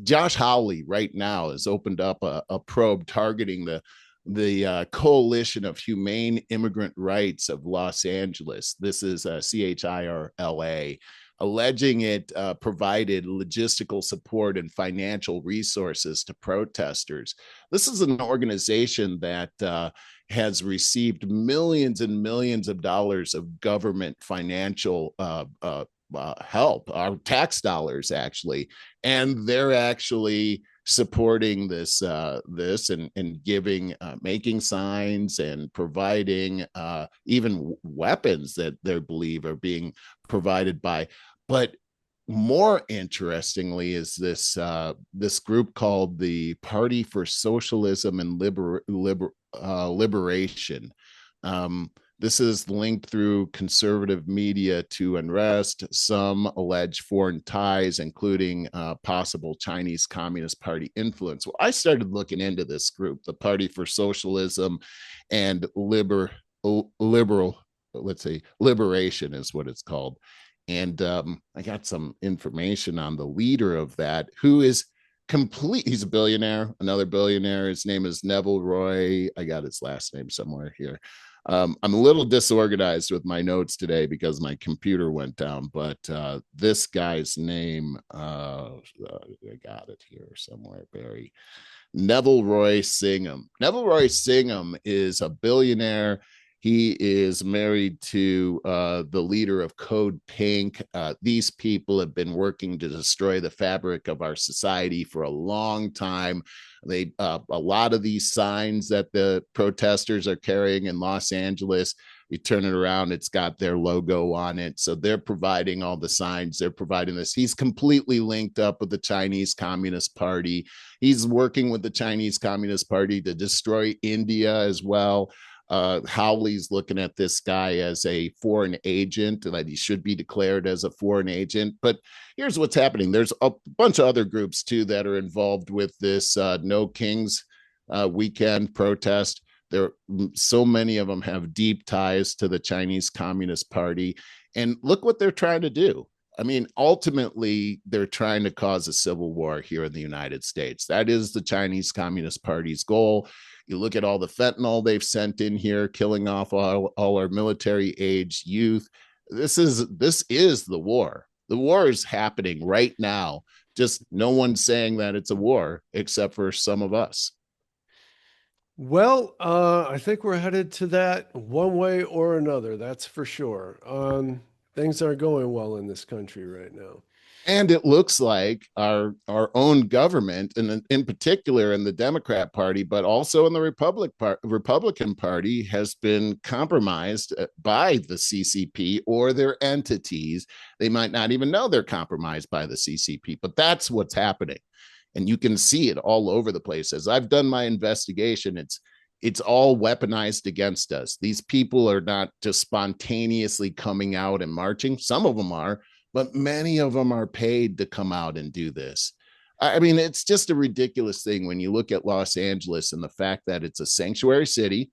Josh Hawley right now has opened up a probe targeting the Coalition of Humane Immigrant Rights of Los Angeles. This is CHIRLA, alleging it provided logistical support and financial resources to protesters. This is an organization that has received millions and millions of dollars of government financial help, our tax dollars actually, and they're actually supporting this and giving making signs and providing even weapons that they believe are being provided by. But more interestingly is this group called the Party for Socialism and Liberation. This is linked through conservative media to unrest, some allege foreign ties, including possible Chinese Communist Party influence. Well, I started looking into this group, the Party for Socialism and Liberation is what it's called. And I got some information on the leader of that, who is he's a billionaire, another billionaire. His name is Neville Roy. I got his last name somewhere here. I'm a little disorganized with my notes today because my computer went down, but this guy's name, I got it here somewhere, Barry. Neville Roy Singham. Neville Roy Singham is a billionaire. He is married to the leader of Code Pink. These people have been working to destroy the fabric of our society for a long time. A lot of these signs that the protesters are carrying in Los Angeles, you turn it around, it's got their logo on it. So they're providing all the signs. They're providing this. He's completely linked up with the Chinese Communist Party. He's working with the Chinese Communist Party to destroy India as well. Howley's looking at this guy as a foreign agent, and that he should be declared as a foreign agent. But here's what's happening. There's a bunch of other groups too that are involved with this No Kings weekend protest. So many of them have deep ties to the Chinese Communist Party. And look what they're trying to do. I mean, ultimately, they're trying to cause a civil war here in the United States. That is the Chinese Communist Party's goal. You look at all the fentanyl they've sent in here, killing off all our military-aged youth. This is the war. The war is happening right now. Just no one's saying that it's a war, except for some of us. Well, I think we're headed to that one way or another. That's for sure. Things aren't going well in this country right now. And it looks like our own government, and in particular in the Democrat Party, but also in the Republican Party, has been compromised by the CCP or their entities. They might not even know they're compromised by the CCP, but that's what's happening. And you can see it all over the place. As I've done my investigation, it's all weaponized against us. These people are not just spontaneously coming out and marching. Some of them are, but many of them are paid to come out and do this. I mean, it's just a ridiculous thing when you look at Los Angeles and the fact that it's a sanctuary city.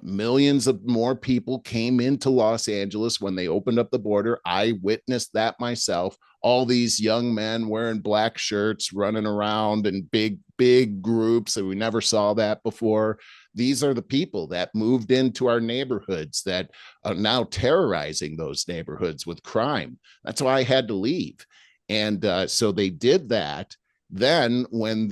Millions of more people came into Los Angeles when they opened up the border. I witnessed that myself. All these young men wearing black shirts, running around in big groups, and we never saw that before. These are the people that moved into our neighborhoods that are now terrorizing those neighborhoods with crime. That's why I had to leave. And so they did that. Then when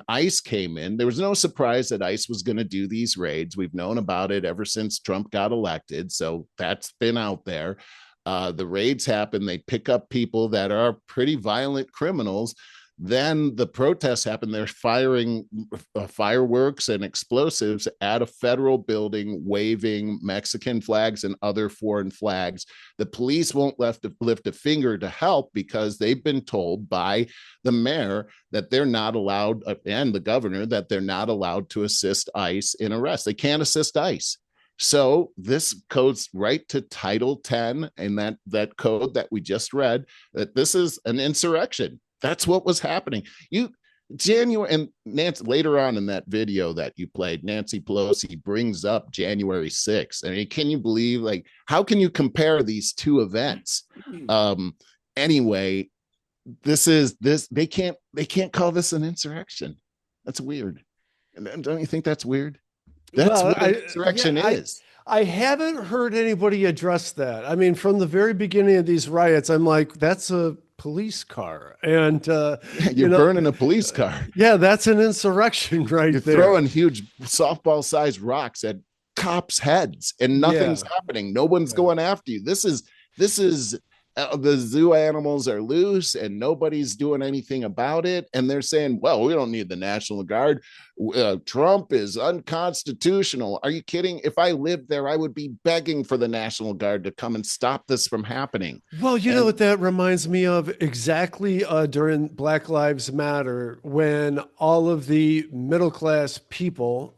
ICE came in, there was no surprise that ICE was going to do these raids. We've known about it ever since Trump got elected. So that's been out there. The raids happen. They pick up people that are pretty violent criminals. Then the protests happen. They're firing fireworks and explosives at a federal building, waving Mexican flags and other foreign flags. The police won't lift a finger to help because they've been told by the mayor that they're not allowed, and the governor, that they're not allowed to assist ICE in arrests. They can't assist ICE. So this goes right to Title 10 and that code that we just read, that this is an insurrection. That's what was happening. January, and Nancy, later on in that video that you played, Nancy Pelosi brings up January 6th. I mean, can you believe, like, how can you compare these two events? Anyway, they can't call this an insurrection. That's weird. And don't you think that's weird? That's what an insurrection is. I haven't heard anybody address that. I mean, from the very beginning of these riots, I'm like, that's a police car. And you're burning a police car. Yeah, that's an insurrection right you're there. Throwing huge softball-sized rocks at cops' heads and nothing's happening. No one's going after you. This is This is the zoo animals are loose and nobody's doing anything about it. And they're saying, well, we don't need the National Guard. Trump is unconstitutional. Are you kidding? If I lived there, I would be begging for the National Guard to come and stop this from happening. Well, you know And what that reminds me of exactly during Black Lives Matter, when all of the middle class people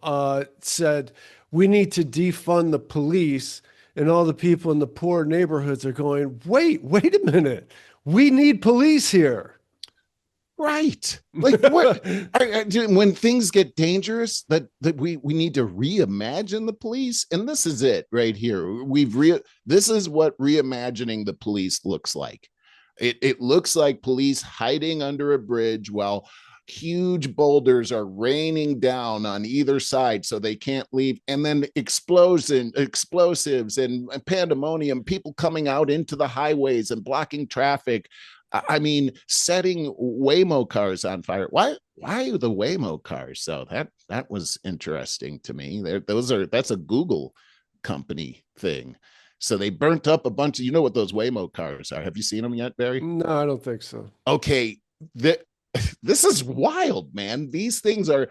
said, we need to defund the police. And all the people in the poor neighborhoods are going, wait a minute. We need police here. right. Like what when things get dangerous, that we need to reimagine the police. And this is it right here. This is what reimagining the police looks like. It looks like police hiding under a bridge while huge boulders are raining down on either side so they can't leave, and then explosives and pandemonium, people coming out into the highways and blocking traffic. I mean, setting Waymo cars on fire. Why the Waymo cars? So that was interesting to me. That's a Google company thing. So they burnt up a bunch of, you know what those Waymo cars are? Have you seen them yet, Barry? No, I don't think so. Okay, this is wild, man. These things are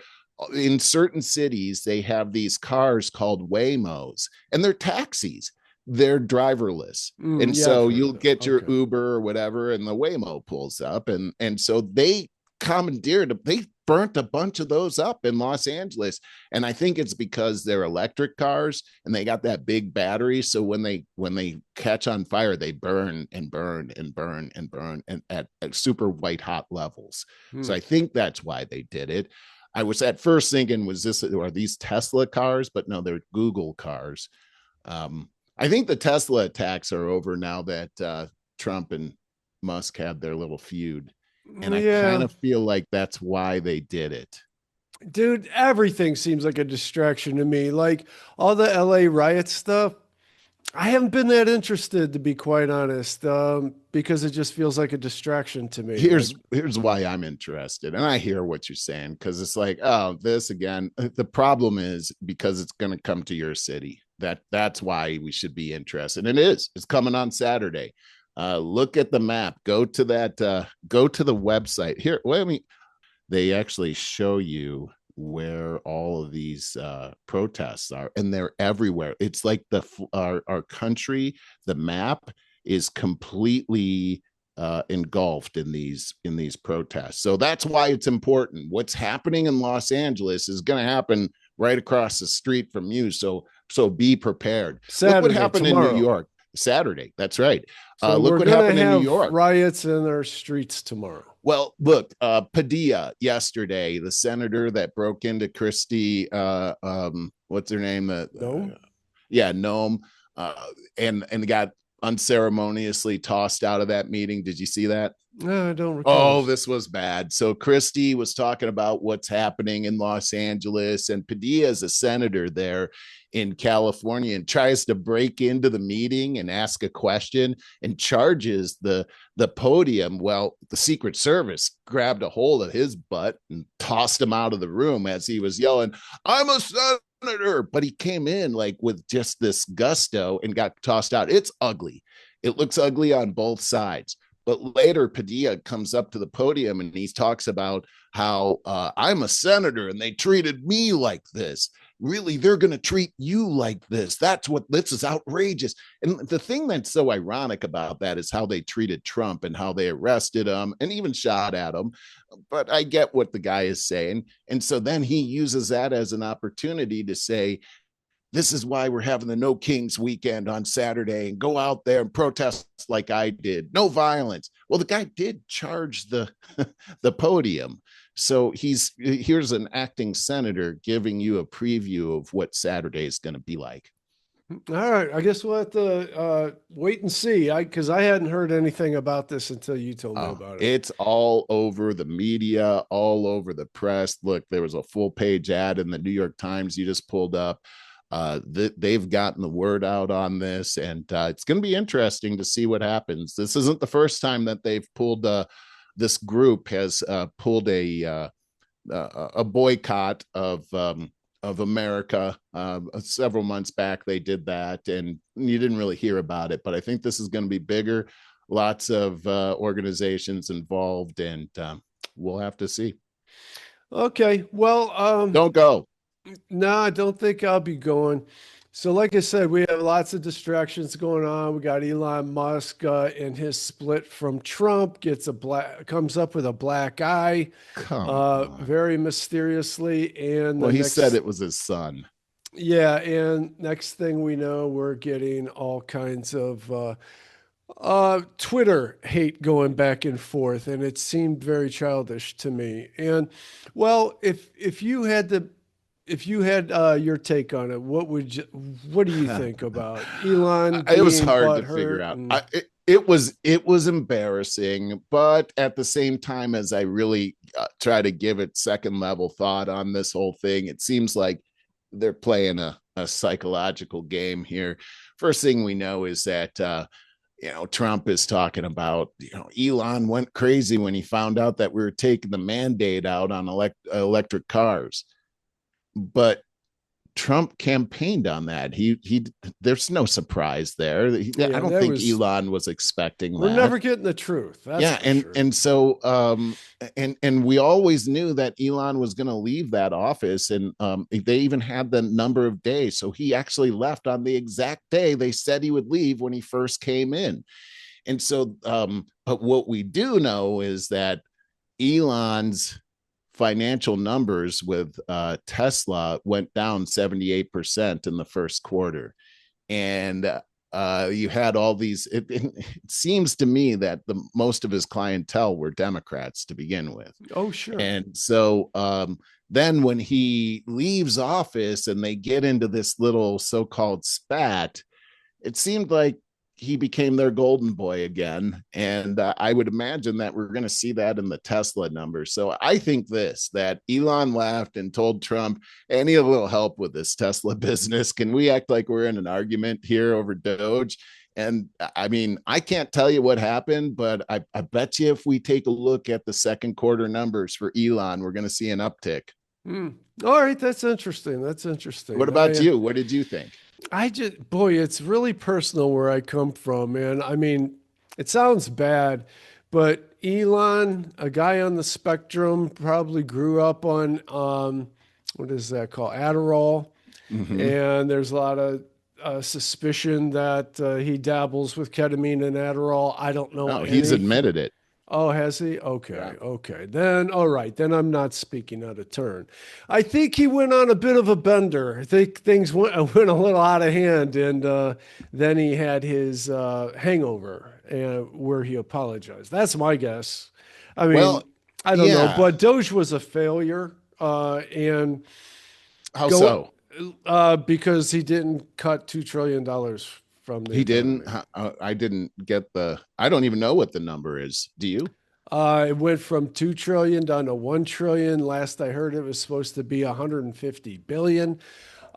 in certain cities, they have these cars called Waymos, and they're taxis. They're driverless. And Yeah, so I've heard you'll of that. get your Okay. Uber or whatever, and the Waymo pulls up. And so they they burnt a bunch of those up in Los Angeles. And I think it's because they're electric cars and they got that big battery. So when they catch on fire, they burn and burn and burn and burn and at super white hot levels. So I think that's why they did it. I was at first thinking, are these Tesla cars? But no, they're Google cars. I think the Tesla attacks are over now that Trump and Musk had their little feud. And I kind of feel like that's why they did it. Dude, everything seems like a distraction to me. Like all the LA riot stuff, I haven't been that interested, to be quite honest, because it just feels like a distraction to me. Here's why I'm interested, and I hear what you're saying, because it's like, oh, this again. The problem is because it's going to come to your city. That's why we should be interested. And it's coming on Saturday. Look at the map. Go to the website here. Well, I mean, they actually show you where all of these protests are, and they're everywhere. It's like our country, the map is completely engulfed in these protests. So that's why it's important. What's happening in Los Angeles is going to happen right across the street from you. So be prepared. Saturday, look what happened tomorrow. in New York Saturday. That's right. So Look we're what gonna happened in have New York. riots in our streets tomorrow. Well, look, Padilla yesterday, the senator that broke into Christie, what's her name? No? Yeah, Nome, and got unceremoniously tossed out of that meeting. Did you see that? No, I don't recall. Oh, this was bad. So Christie was talking about what's happening in Los Angeles, and Padilla is a senator there in California and tries to break into the meeting and ask a question and charges the podium. Well, the Secret Service grabbed a hold of his butt and tossed him out of the room as he was yelling, "I'm a senator," but he came in like with just this gusto and got tossed out. It's ugly. It looks ugly on both sides. But later, Padilla comes up to the podium and he talks about how I'm a senator and they treated me like this. Really, they're going to treat you like this. This is outrageous. And the thing that's so ironic about that is how they treated Trump and how they arrested him and even shot at him. But I get what the guy is saying. And so then he uses that as an opportunity to say, this is why we're having the No Kings weekend on Saturday, and go out there and protest like I did. No violence. Well, the guy did charge the podium. So here's an acting senator giving you a preview of what Saturday is going to be like. All right, I guess we'll have to wait and see. Because I hadn't heard anything about this until you told me about it. It's all over the media, all over the press. Look, there was a full page ad in the New York Times you just pulled up. They've gotten the word out on this, and it's going to be interesting to see what happens. This isn't the first time that they've pulled this group has pulled a boycott of of America. Several months back, they did that, and you didn't really hear about it. But I think this is going to be bigger. Lots of organizations involved, and we'll have to see. Okay. Well, Don't go. no, I don't think I'll be going. So, like I said, we have lots of distractions going on. We got Elon Musk and his split from Trump, comes up with a black eye, Come on. very mysteriously. And Well, the he next, said it was his son. yeah, and next thing we know, we're getting all kinds of Twitter hate going back and forth, and it seemed very childish to me. And well, if you had your take on it, what do you think about Elon It was being hard to figure butthurt? out. And It was embarrassing, but at the same time, as I really try to give it second level thought on this whole thing, it seems like they're playing a psychological game here. First thing we know is that Trump is talking about, Elon went crazy when he found out that we were taking the mandate out on electric cars. But Trump campaigned on that. He there's no surprise there. I don't think Elon was expecting that. We're never getting the truth. That's for sure. And so and we always knew that Elon was going to leave that office, and they even had the number of days. So he actually left on the exact day they said he would leave when he first came in. And so but what we do know is that Elon's financial numbers with Tesla went down 78% in the first quarter. And you had all these, it seems to me that most of his clientele were Democrats to begin with. Oh, sure. And so then when he leaves office and they get into this little so-called spat, it seemed like he became their golden boy again. And I would imagine that we're going to see that in the Tesla numbers. So I think that Elon laughed and told Trump, I need a little help with this Tesla business. Can we act like we're in an argument here over DOGE? And I mean, I can't tell you what happened, but I bet you if we take a look at the second quarter numbers for Elon, we're going to see an uptick. All right. That's interesting. That's interesting. What about you? What did you think? It's really personal where I come from, man. I mean, it sounds bad, but Elon, a guy on the spectrum, probably grew up on, what is that called? Adderall. Mm-hmm. And there's a lot of suspicion that he dabbles with ketamine and Adderall. I don't know. No, he's admitted it. Oh, has he? Okay. Yeah. Okay. Then, all right. Then I'm not speaking out of turn. I think he went on a bit of a bender. I think things went a little out of hand. And then he had his hangover where he apologized. That's my guess. I mean, I don't know. But DOGE was a failure. And how so? Because he didn't cut $2 trillion from the economy. I didn't get I don't even know what the number is. Do you? It went from 2 trillion down to 1 trillion. Last I heard, it was supposed to be 150 billion.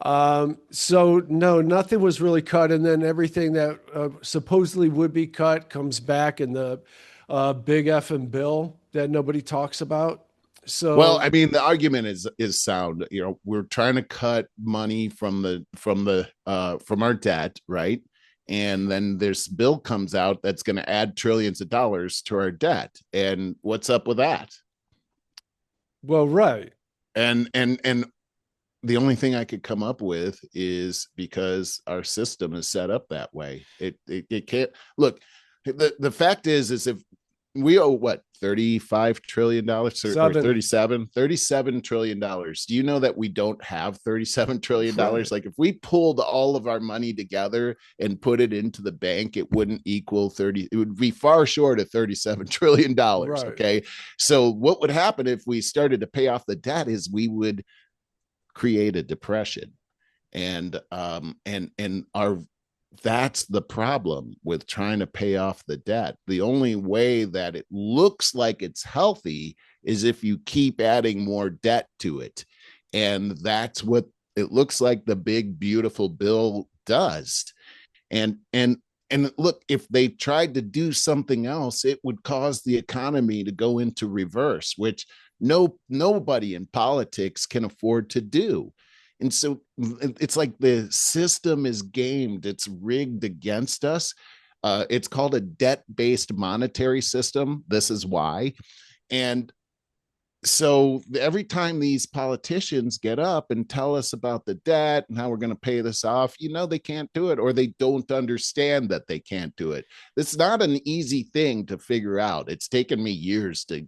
So no, nothing was really cut. And then everything that supposedly would be cut comes back in the big effing bill that nobody talks about. So, well, I mean, the argument is sound. We're trying to cut money from our debt, right? And then this bill comes out that's going to add trillions of dollars to our debt. And what's up with that? Well, right. And the only thing I could come up with is because our system is set up that way. It can't look. The fact is if we owe what, $35 trillion or 37 trillion dollars. Do you know that we don't have $37 trillion? Like if we pulled all of our money together and put it into the bank, it wouldn't equal 30. It would be far short of $37 trillion. Right. Okay. So what would happen if we started to pay off the debt is we would create a depression. And that's the problem with trying to pay off the debt. The only way that it looks like it's healthy is if you keep adding more debt to it. And that's what it looks like the big, beautiful bill does. And look, if they tried to do something else, it would cause the economy to go into reverse, which nobody in politics can afford to do. And so it's like the system is gamed, it's rigged against us. It's called a debt-based monetary system. This is why. And so every time these politicians get up and tell us about the debt and how we're going to pay this off, they can't do it, or they don't understand that they can't do it. It's not an easy thing to figure out. It's taken me years to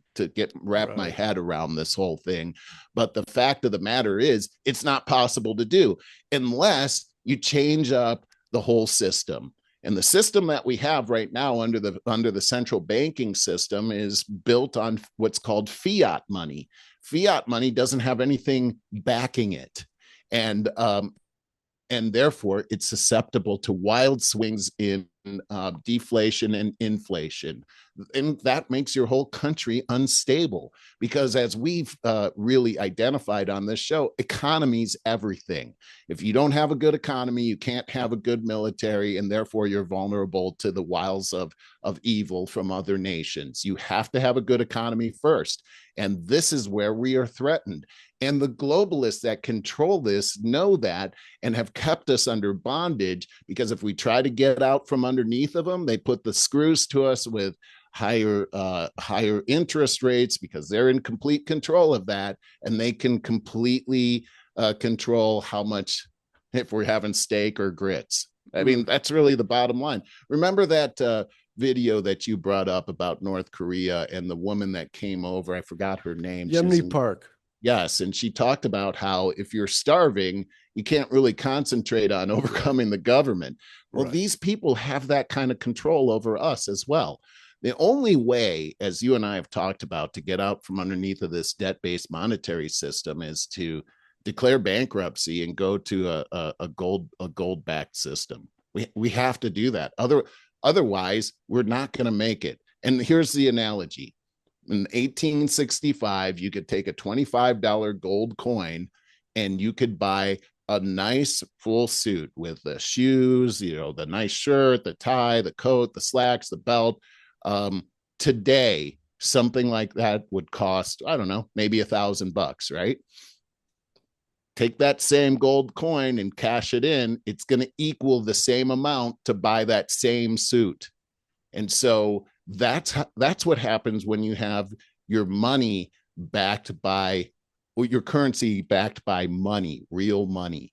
wrap my head around this whole thing. But the fact of the matter is, it's not possible to do unless you change up the whole system. And the system that we have right now under the central banking system is built on what's called fiat money. Fiat money doesn't have anything backing it. And therefore it's susceptible to wild swings in deflation and inflation. And that makes your whole country unstable, because as we've really identified on this show, economy's everything. If you don't have a good economy, you can't have a good military, and therefore you're vulnerable to the wiles of evil from other nations. You have to have a good economy first. And this is where we are threatened. And the globalists that control this know that and have kept us under bondage, because if we try to get out from underneath of them, they put the screws to us with higher interest rates, because they're in complete control of that, and they can completely control how much, if we're having steak or grits. I mean, that's really the bottom line. Remember that video that you brought up about North Korea and the woman that came over? I forgot her name. Yemeni Park. Yes, and she talked about how if you're starving, you can't really concentrate on overcoming the government. Well, these people have that kind of control over us as well. The only way, as you and I have talked about, to get out from underneath of this debt-based monetary system is to declare bankruptcy and go to a gold-backed system. We have to do that. Otherwise, we're not going to make it. And here's the analogy. In 1865, you could take a $25 gold coin and you could buy a nice full suit with the shoes, the nice shirt, the tie, the coat, the slacks, the belt. Today, something like that would cost, I don't know, maybe $1,000, right? Take that same gold coin and cash it in. It's going to equal the same amount to buy that same suit. And so that's what happens when you have your money backed by, or your currency backed by money, real money.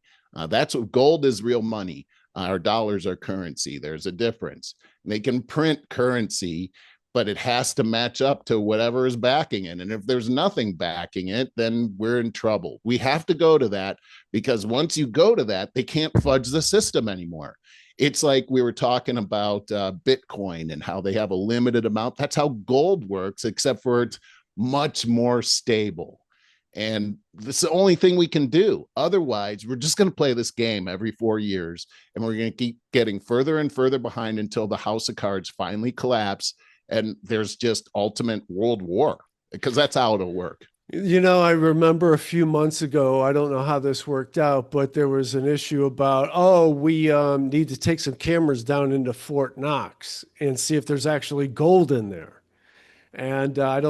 That's what gold is, real money. Our dollars are currency. There's a difference. They can print currency, but it has to match up to whatever is backing it. And if there's nothing backing it, then we're in trouble. We have to go to that, because once you go to that, they can't fudge the system anymore. It's like we were talking about Bitcoin and how they have a limited amount. That's how gold works, except for it's much more stable. And this is the only thing we can do. Otherwise, we're just going to play this game every 4 years, and we're going to keep getting further and further behind until the house of cards finally collapse and there's just ultimate world war, because that's how it'll work. I remember a few months ago, I don't know how this worked out, but there was an issue about, we need to take some cameras down into Fort Knox and see if there's actually gold in there. And I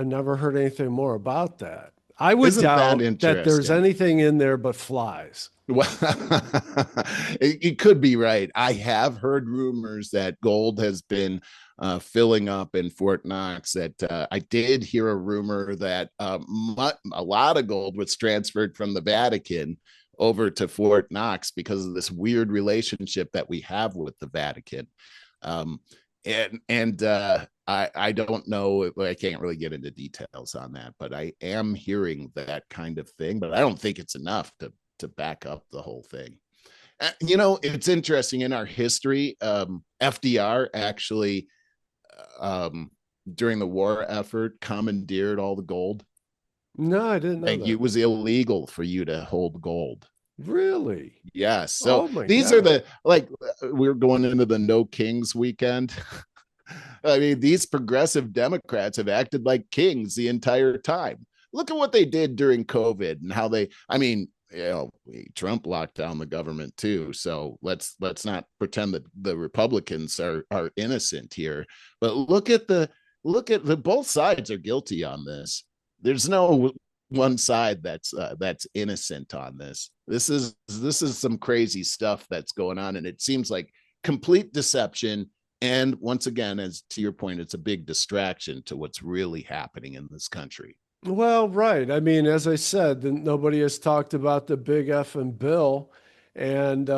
never heard anything more about that. I would doubt that there's anything in there but flies. Well, it could be right. I have heard rumors that gold has been filling up in Fort Knox. That I did hear a rumor that a lot of gold was transferred from the Vatican over to Fort Knox because of this weird relationship that we have with the Vatican. I don't know. I can't really get into details on that, but I am hearing that kind of thing. But I don't think it's enough to back up the whole thing. It's interesting in our history. FDR actually, during the war effort, commandeered all the gold. No, I didn't know that. It was illegal for you to hold gold. Really? Yes. So these are we're going into the No Kings weekend. I mean, these progressive Democrats have acted like kings the entire time. Look at what they did during COVID and how Trump locked down the government too. So let's not pretend that the Republicans are innocent here. But look at the both sides are guilty on this. There's no one side that's innocent on this. This is some crazy stuff that's going on, and it seems like complete deception. And once again, as to your point, it's a big distraction to what's really happening in this country. Well, right. I mean, as I said, nobody has talked about the big effing bill. And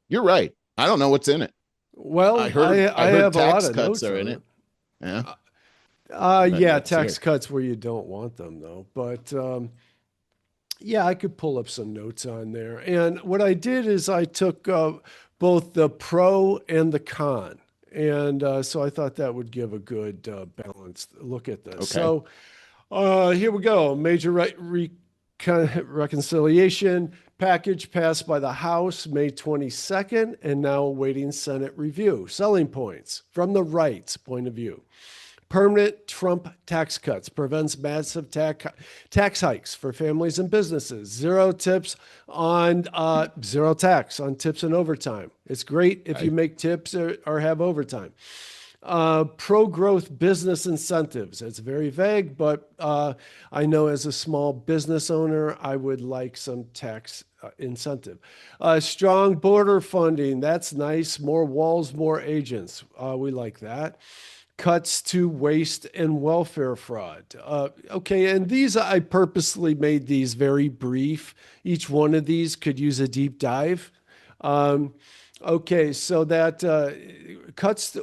You're right. I don't know what's in it. well, I heard have a lot tax of cuts notes are on in it. it. Yeah. Yeah, Let's tax hear. cuts where you don't want them, though. But yeah, I could pull up some notes on there. And what I did is I took both the pro and the con. And so I thought that would give a good balanced look at this. Okay. So here we go. Major reconciliation package passed by the House May 22nd and now awaiting Senate review. Selling points from the right's point of view. Permanent Trump tax cuts prevents massive tax hikes for families and businesses. Zero tax on tips and overtime. It's great if you make tips or have overtime. Pro-growth business incentives. It's very vague, but I know as a small business owner, I would like some tax incentive. Strong border funding. That's nice. More walls, more agents. We like that. Cuts to waste and welfare fraud. Okay, and these, I purposely made these very brief. Each one of these could use a deep dive. Okay, so that cuts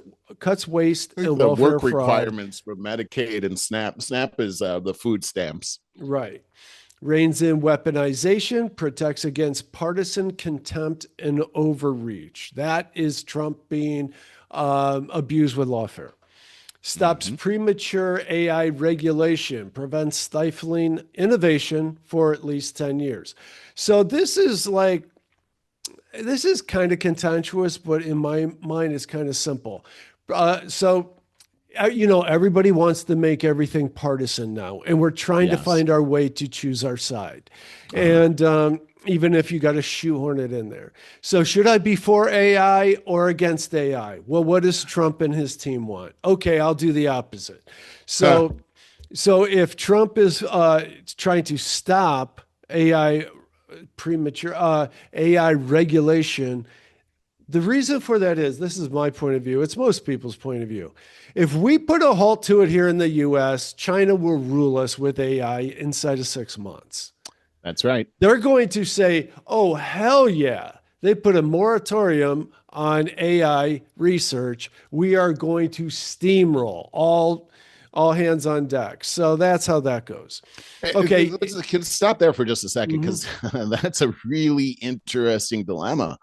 waste and The welfare work fraud. requirements for Medicaid and SNAP. SNAP is the food stamps. Right. Reins in weaponization, protects against partisan contempt and overreach. That is Trump being abused with lawfare. Stops premature AI regulation, prevents stifling innovation for at least 10 years. So this is kind of contentious, but in my mind, it's kind of simple. Everybody wants to make everything partisan now, and we're trying to find our way to choose our side. And even if you got to shoehorn it in there. So should I be for AI or against AI? Well, what does Trump and his team want? Okay, I'll do the opposite. So if Trump is trying to stop AI AI regulation, the reason for that is, this is my point of view, it's most people's point of view. If we put a halt to it here in the US, China will rule us with AI inside of 6 months. That's right. They're going to say, oh, hell yeah. They put a moratorium on AI research. We are going to steamroll all hands on deck. So that's how that goes. Okay. Let's stop there for just a second, because that's a really interesting dilemma.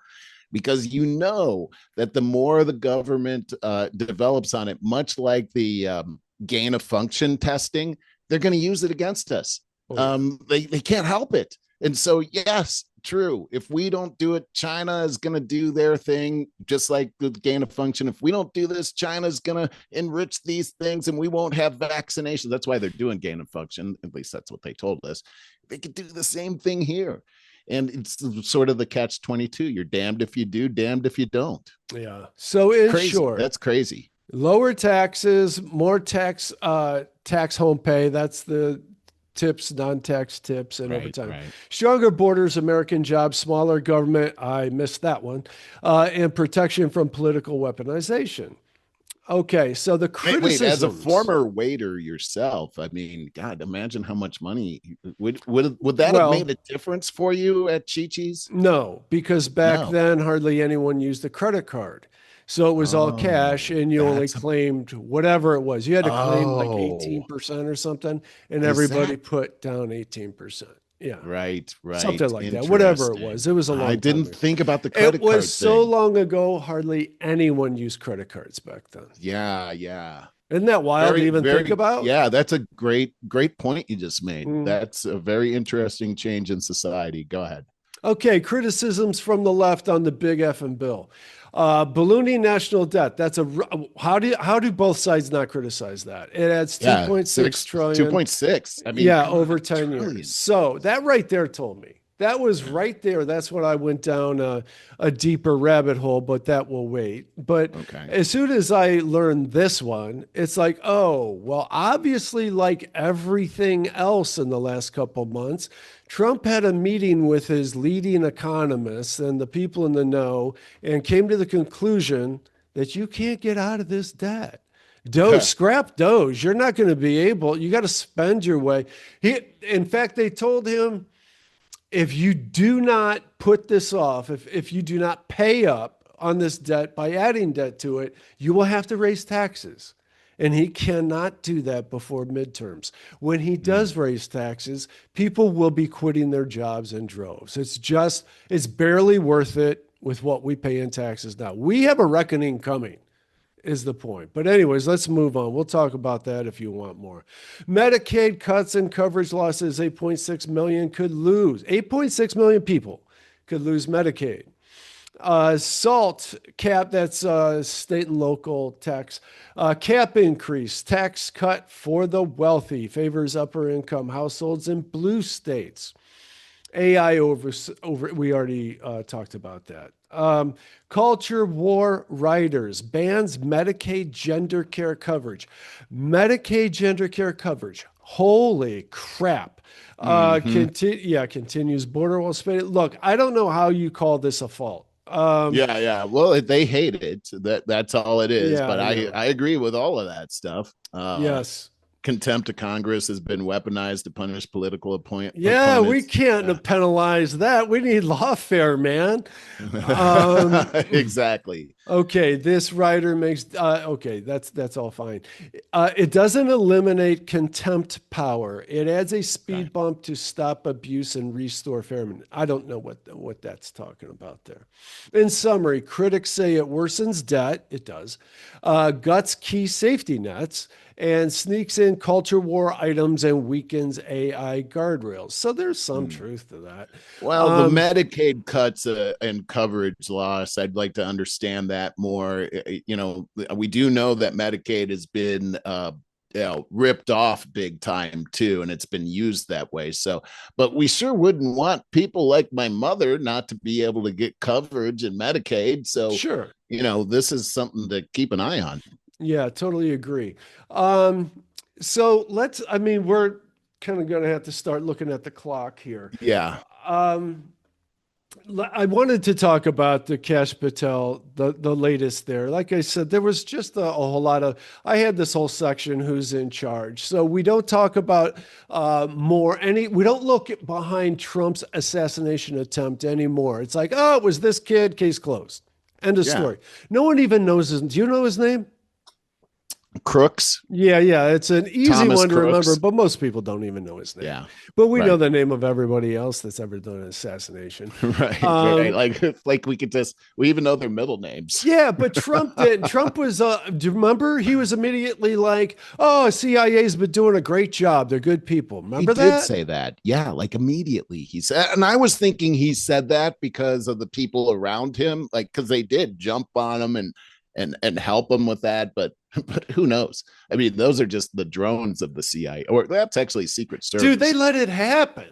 Because that the more the government develops on it, much like the gain of function testing, they're going to use it against us. They can't help it. And so, yes, true. If we don't do it, China is going to do their thing, just like the gain of function. If we don't do this, China is going to enrich these things and we won't have vaccinations. That's why they're doing gain of function. At least that's what they told us. They could do the same thing here. And it's sort of the catch-22. You're damned if you do, damned if you don't. Yeah. So in short, that's crazy. Lower taxes, more tax home pay. That's the tips, non-tax tips, and overtime. Right. Stronger borders, American jobs, smaller government. I missed that one. And protection from political weaponization. Okay, so the criticism. As a former waiter yourself, I mean, God, imagine how much money would that have made a difference for you at Chi-Chi's? No, because back then hardly anyone used a credit card. So it was all cash, and you only claimed whatever it was. You had to claim like 18% or something, and everybody put down 18%. Yeah. Right. Something like that. Whatever it was. It was a long time. I didn't think about the credit card. It was so long ago, hardly anyone used credit cards back then. Yeah. Isn't that wild to even think about? Yeah, that's a great point you just made. That's a very interesting change in society. Go ahead. Okay, criticisms from the left on the big effing bill. Ballooning national debt. That's how do both sides not criticize that? It adds 2.6 trillion. 2.6. I mean, over 10 years. So that right there told me That was right there. That's when I went down a deeper rabbit hole, but that will wait. But Okay. as soon as I learned this one, it's like, oh, well, obviously, like everything else in the last couple months, Trump had a meeting with his leading economists and the people in the know and came to the conclusion that you can't get out of this debt. Doge, scrap Doge. You're not going to be able, you got to spend your way. In fact, they told him, if you do not put this off, if you do not pay up on this debt by adding debt to it, you will have to raise taxes. And he cannot do that before midterms. When he does raise taxes, people will be quitting their jobs in droves. It's barely worth it with what we pay in taxes now. We have a reckoning coming, is the point. But anyways, let's move on. We'll talk about that if you want more. Medicaid cuts and coverage losses, 8.6 million could lose. 8.6 million people could lose Medicaid. SALT cap, that's state and local tax, cap increase, tax cut for the wealthy, favors upper income households in blue states. AI over we already talked about that. Culture war riders, bans Medicaid gender care coverage. Medicaid gender care coverage. Holy crap. Continues border wall spending. Look, I don't know how you call this a fault. Yeah. Well, they hate it. That's all it is. Yeah, But I know. I agree with all of that stuff. Yes. Contempt of Congress has been weaponized to punish political Yeah, we opponents. can't penalize that. We need lawfare, man. Exactly. Okay, this writer makes okay, that's all fine. It doesn't eliminate contempt power. It adds a speed bump to stop abuse and restore fairness. I don't know what that's talking about there. In summary, critics say it worsens debt. It does. Guts key safety nets and sneaks in culture war items and weakens AI guardrails. So there's some truth to that. Well, the Medicaid cuts and coverage loss, I'd like to understand that more. You know, we do know that Medicaid has been ripped off big time too, and it's been used that way. So, but we sure wouldn't want people like my mother not to be able to get coverage in Medicaid. So, Sure. you know, this is something to keep an eye on. Yeah, totally agree. So we're kind of going to have to start looking at the clock here. Yeah. I wanted to talk about the Kash Patel, the latest there. Like I said, there was just a whole lot of, I had this whole section, who's in charge. So we don't talk about we don't look behind Trump's assassination attempt anymore. It's like, oh, it was this kid, case closed. End of story. No one even knows do you know his name? Crooks. Yeah. It's an easy Thomas one to Crooks. remember, but most people don't even know his name. Yeah. But we know Right. the name of everybody else that's ever done an assassination. Right. Like we even know their middle names. Yeah, but Trump did. Trump was, do you remember? He was immediately like, oh, CIA's been doing a great job. They're good people. Remember He that? did say that. Yeah, like immediately he said, and I was thinking he said that because of the people around him, like because they did jump on him and help him with that, but who knows? I mean, those are just the drones of the CIA, or that's actually Secret Service. Dude, they let it happen.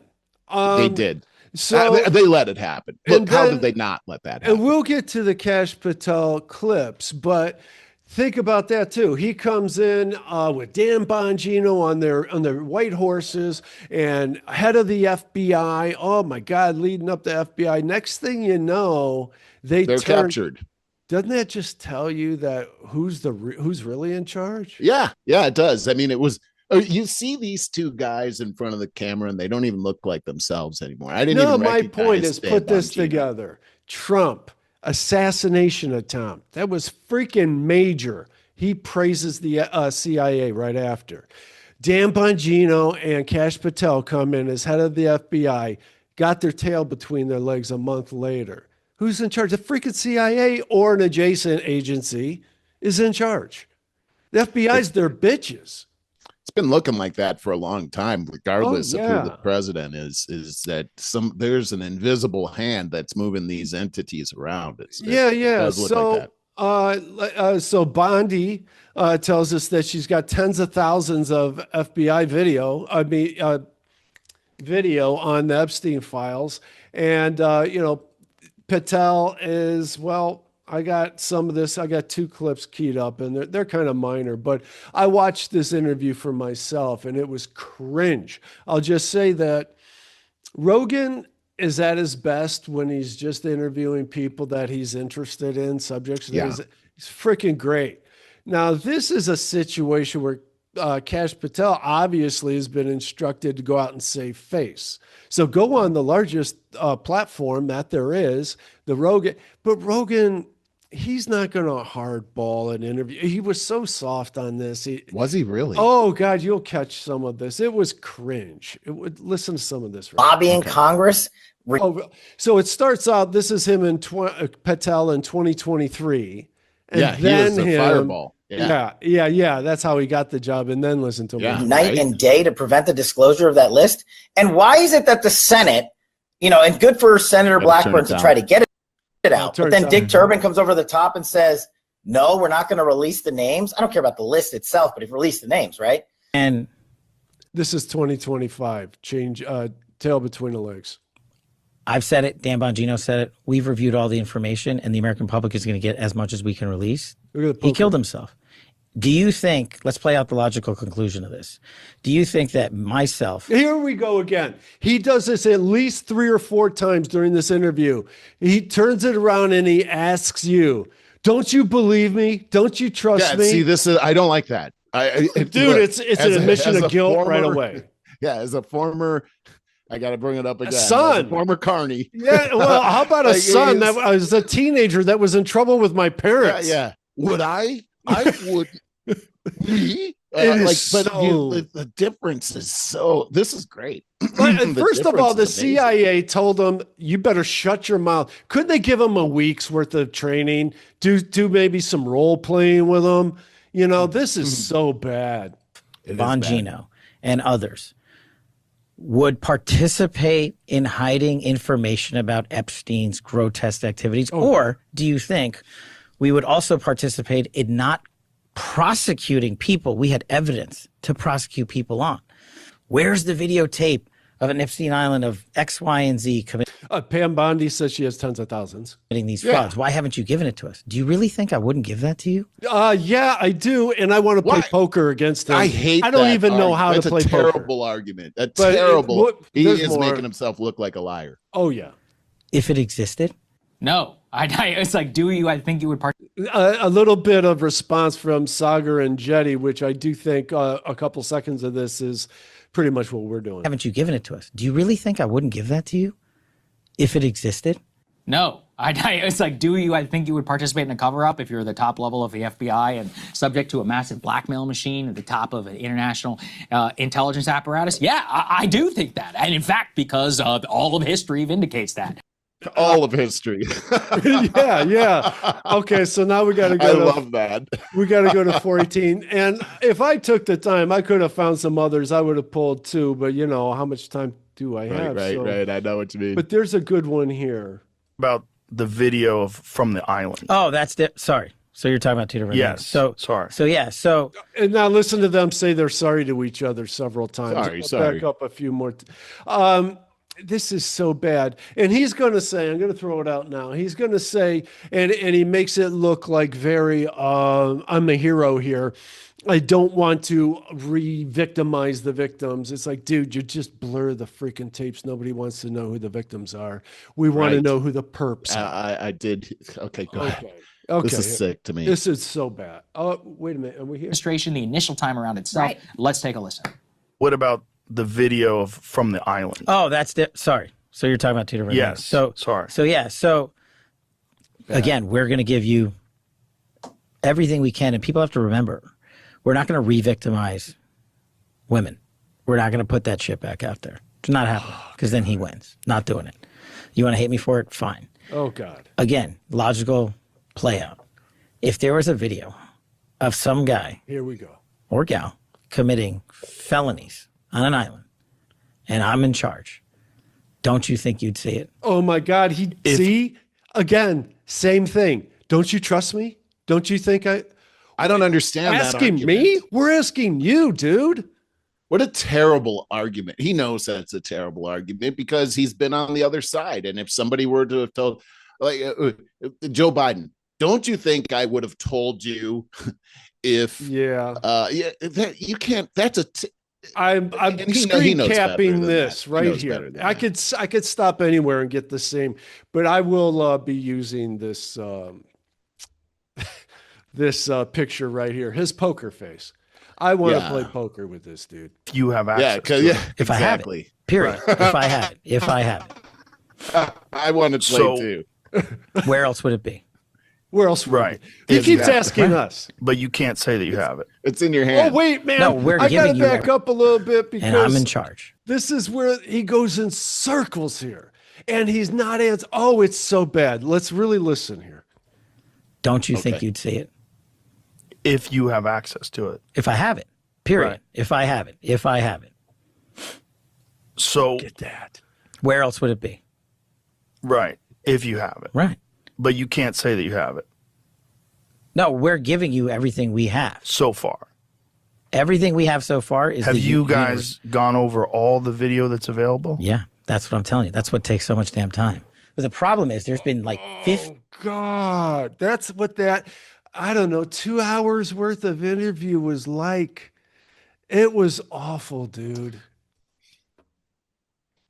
They did. So they let it happen. Look, how did they not let that happen? And we'll get to the Kash Patel clips, but think about that too. He comes in with Dan Bongino on their white horses and head of the FBI. Oh my God, leading up the FBI. Next thing you know, they're captured. Doesn't that just tell you that who's really in charge? Yeah, it does. I mean, it was. You see these two guys in front of the camera, and they don't even look like themselves anymore. I didn't even recognize. My point is, Dan put this Bongino together. Trump assassination attempt. That was freaking major. He praises the CIA right after. Dan Bongino and Kash Patel come in as head of the FBI, got their tail between their legs a month later. Who's in charge? The freaking CIA or an adjacent agency is in charge. The FBI's their bitches. It's been looking like that for a long time, regardless of who the president is that there's an invisible hand that's moving these entities around. So Bondi tells us that she's got tens of thousands of FBI video on the Epstein files. And, Patel is, well, I got some of this. I got 2 clips keyed up, and they're kind of minor, but I watched this interview for myself, and it was cringe. I'll just say that Rogan is at his best when he's just interviewing people that he's interested in, subjects. Yeah. He's freaking great. Now, this is a situation where Kash Patel obviously has been instructed to go out and save face. So go on the largest platform that there is, the Rogan. But Rogan, he's not going to hardball an interview. He was so soft on this. Was he really? Oh, God, you'll catch some of this. It was cringe. Listen to some of this. Right? Lobbying Congress. So it starts out, this is him in Patel in 2023. And yeah, then he was a fireball. Yeah. That's how he got the job. And then listen to him. Yeah. Night and day to prevent the disclosure of that list. And why is it that the Senate, and good for Senator Blackburn to try to get it out, but then Dick Durbin comes over the top and says, no, we're not going to release the names. I don't care about the list itself, but if release the names, right? And this is 2025. Change tail between the legs. I've said it. Dan Bongino said it. We've reviewed all the information, and the American public is going to get as much as we can release. He killed himself. Do you think, let's play out the logical conclusion of this. Do you think that myself... Here we go again. He does this at least 3 or 4 times during this interview. He turns it around and he asks you, don't you believe me? Don't you trust me? See, this is, I don't like that. It's an admission of guilt right away. Yeah, as a former... I got to bring it up again. Son. Former carny. Yeah, well, how about a son that was a teenager that was in trouble with my parents? Yeah. Would I? I would. Me? The difference is so. This is great. First of all, the CIA told him, you better shut your mouth. Couldn't they give him a week's worth of training? Do maybe some role playing with him? This is so bad. Bongino and others would participate in hiding information about Epstein's grotesque activities? Or do you think we would also participate in not prosecuting people we had evidence to prosecute people on? Where's the videotape of an Epstein Island of X, Y, and Z committing Pam Bondi says she has tens of thousands. These frauds? Why haven't you given it to us? Do you really think I wouldn't give that to you? Yeah, I do, and I want to play poker against him. I hate. I don't even know how to play poker. That's a terrible argument. That's terrible. He is making himself look like a liar. Oh yeah. If it existed, no. It's like, do you? I think you would. A little bit of response from Sagar and Jetty, which I do think a couple seconds of this is pretty much what we're doing. Haven't you given it to us? Do you really think I wouldn't give that to you if it existed? No. It's like, do you? I think you would participate in a cover-up if you're the top level of the FBI and subject to a massive blackmail machine at the top of an international intelligence apparatus? Yeah, I do think that. And in fact, because all of history vindicates that. All of history. yeah. Okay, so now we got to go. I love that. We got to go to 418. And if I took the time, I could have found some others. I would have pulled 2, but how much time do I have? Right. I know what you mean. But there's a good one here. About the video from the island. Oh, that's sorry. So you're talking about 2 different things. So sorry. So and now listen to them say they're sorry to each other several times. Sorry. Back up a few more. This is so bad. And he's going to say, I'm going to throw it out now. He's going to say, and he makes it look like very, I'm the hero here. I don't want to re-victimize the victims. It's like, dude, you just blur the freaking tapes. Nobody wants to know who the victims are. We want to know who the perps are. I did. Okay, go ahead. Okay. This is sick to me. This is so bad. Oh, wait a minute. Are we here? Administration, the initial time around itself. Right. Let's take a listen. What about the video from the island? Oh, that's sorry. So you're talking about 2 different things. So sorry. So again, we're going to give you everything we can, and people have to remember, we're not going to re-victimize women. We're not going to put that shit back out there. It's not happening, because then he wins. Not doing it. You want to hate me for it? Fine. Oh God. Again, logical play out. If there was a video of some guy, here we go, or gal committing felonies on an island, and I'm in charge, don't you think you'd see it? Oh my God. See, again, same thing. Don't you trust me? Don't you think I don't understand that asking argument. Me? We're asking you, dude. What a terrible argument. He knows that's a terrible argument because he's been on the other side. And if somebody were to have told, like Joe Biden, don't you think I would have told you if that you can't, that's I'm screen capping this right here. I could stop anywhere and get the same, but I will be using this this picture right here, his poker face. I want to play poker with this dude. You have access. If I have it, period. If I have it, if I have it. I want to play too. Where else would it be? Where else would it be? He keeps asking us. But you can't say that you have it. It's in your hand. Oh, wait, man. No, we're I giving gotta back up a little bit because and I'm in charge. This is where he goes in circles here. And he's not answering. Oh, it's so bad. Let's really listen here. Don't you think you'd see it? If you have access to it. If I have it, period. Right. If I have it, if I have it. So get that. Where else would it be? Right. If you have it. Right. But you can't say that you have it. No, we're giving you everything we have. So far. Everything we have so far is. Have you guys gone over all the video that's available? Yeah, that's what I'm telling you. That's what takes so much damn time. But the problem is there's been like 50. Oh, God. That's what that, I don't know, 2 hours worth of interview was like. It was awful, dude.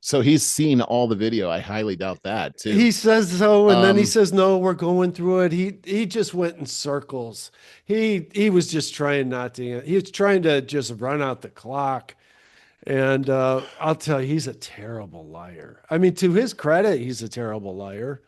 So he's seen all the video. I highly doubt that too. He says so, and then he says, no, we're going through it. He just went in circles. He was just trying not to, he was trying to just run out the clock. And I'll tell you, he's a terrible liar. I mean, to his credit, he's a terrible liar.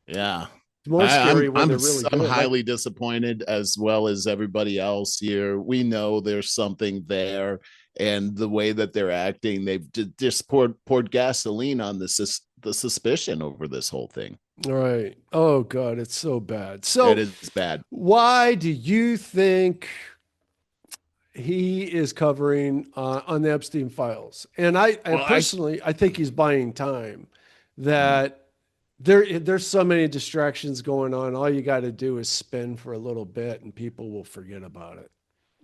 Yeah. It's more scary when they're really I'm good. highly disappointed, as well as everybody else here. We know there's something there. And the way that they're acting, they've just poured gasoline on the suspicion over this whole thing. Right. Oh, God, it's so bad. So it is bad. Why do you think he is covering on the Epstein files? And I think he's buying time. That there's so many distractions going on. All you got to do is spin for a little bit, and people will forget about it.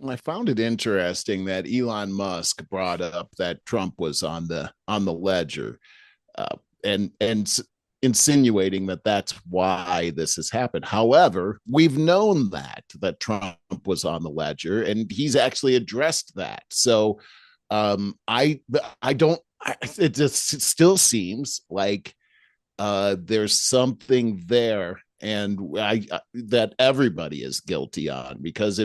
I found it interesting that Elon Musk brought up that Trump was on the ledger, and insinuating that that's why this has happened. However, we've known that Trump was on the ledger, and he's actually addressed that. So, it still seems like there's something there, and that everybody is guilty on, because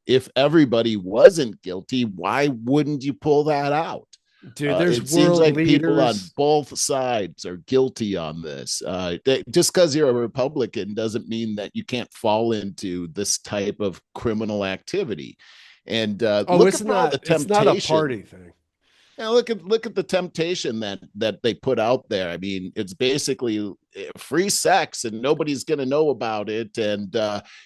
if everybody wasn't guilty, why wouldn't you pull that out? Dude, there's it seems like leaders. People on both sides are guilty on this. Just because you're a Republican doesn't mean that you can't fall into this type of criminal activity. And it's not a party thing. Yeah, look at the temptation that they put out there. I mean, it's basically free sex, and nobody's going to know about it. And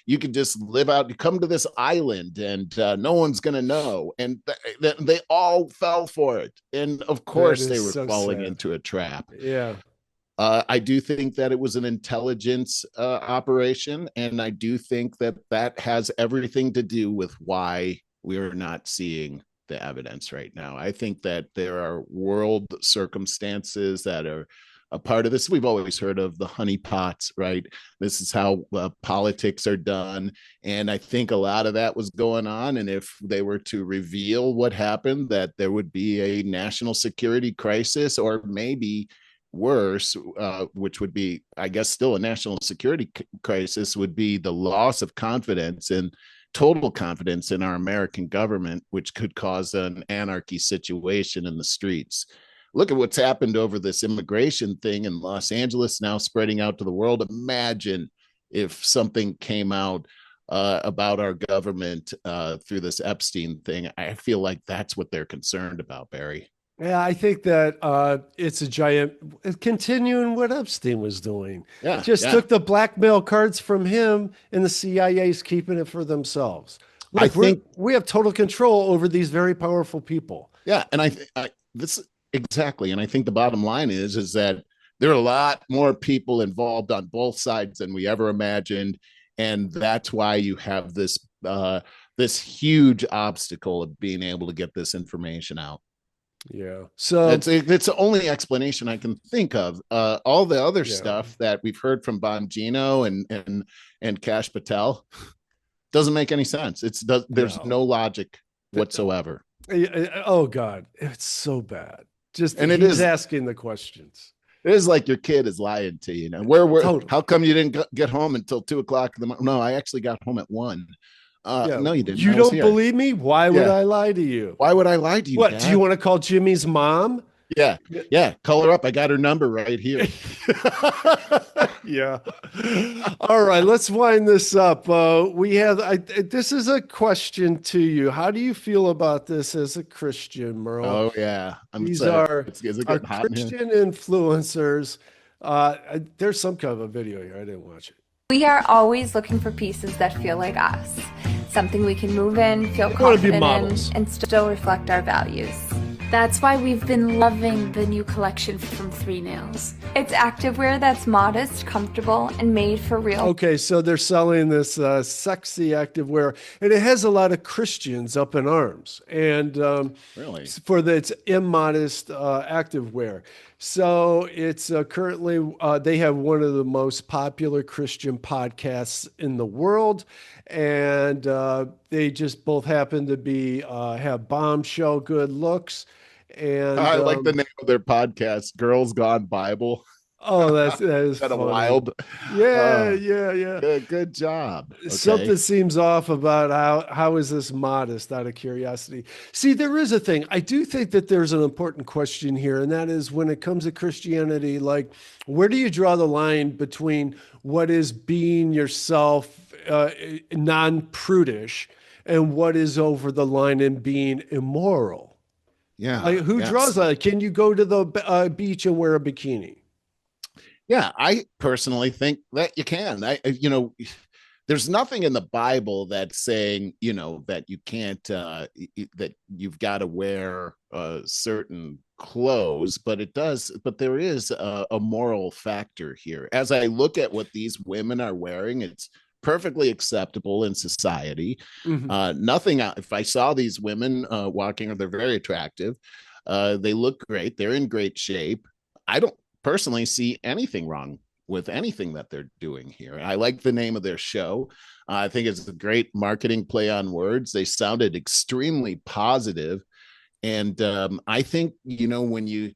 you can just live out. You come to this island, and no one's going to know. And they all fell for it. And of course, they were falling into a trap. Yeah. I do think that it was an intelligence operation, and I do think that has everything to do with why we are not seeing the evidence right now. I think that there are world circumstances that are a part of this. We've always heard of the honeypots, right? This is how politics are done. And I think a lot of that was going on. And if they were to reveal what happened, that there would be a national security crisis, or maybe worse, which would be, I guess, still a national security crisis, would be the loss of confidence and total confidence in our American government, which could cause an anarchy situation in the streets. Look at what's happened over this immigration thing in Los Angeles, now spreading out to the world. Imagine if something came out about our government through this Epstein thing. I feel like that's what they're concerned about, Barry. Yeah, I think that it's a giant continuing what Epstein was doing. Yeah, took the blackmail cards from him, and the CIA's keeping it for themselves. Look, I think we have total control over these very powerful people. Yeah, and this exactly. And I think the bottom line is that there are a lot more people involved on both sides than we ever imagined, and that's why you have this this huge obstacle of being able to get this information out. Yeah. So it's the only explanation I can think of. All the other stuff that we've heard from Bongino and Cash Patel doesn't make any sense. There's no logic whatsoever. Oh God, it's so bad. And he's asking the questions. It is like your kid is lying to you. How come you didn't get home until 2:00 in the morning? No, I actually got home at 1. No, you didn't. You don't believe me? Why would I lie to you? Why would I lie to you? What, Dad? do you want to call Jimmy's mom? Yeah. Call her up. I got her number right here. Yeah. All right, let's wind this up. This is a question to you. How do you feel about this as a Christian, Merle? Oh yeah, these are Christian influencers. There's some kind of a video here. I didn't watch it. We are always looking for pieces that feel like us, something we can move in, feel confident in, and still reflect our values. That's why we've been loving the new collection from 3 Nails. It's activewear that's modest, comfortable, and made for real. Okay, so they're selling this sexy activewear, and it has a lot of Christians up in arms. And really, for its immodest activewear. So it's currently they have one of the most popular Christian podcasts in the world, and they just both happen to be have bombshell good looks. And I like the name of their podcast, Girls Gone Bible. Oh, that is kind of wild. Yeah. Good job. Okay. Something seems off about how is this modest, out of curiosity. See, there is a thing. I do think that there's an important question here, and that is when it comes to Christianity, like, where do you draw the line between what is being yourself, non-prudish, and what is over the line and being immoral? Yeah. Like, who draws that? Can you go to the beach and wear a bikini? Yeah, I personally think that you can. There's nothing in the Bible that's saying, that you can't, that you've got to wear certain clothes, but there is a moral factor here. As I look at what these women are wearing, it's perfectly acceptable in society. Nothing, if I saw these women walking, they're very attractive. They look great. They're in great shape. I don't personally see anything wrong with anything that they're doing here. I like the name of their show. I think it's a great marketing play on words. They sounded extremely positive. And I think, when you,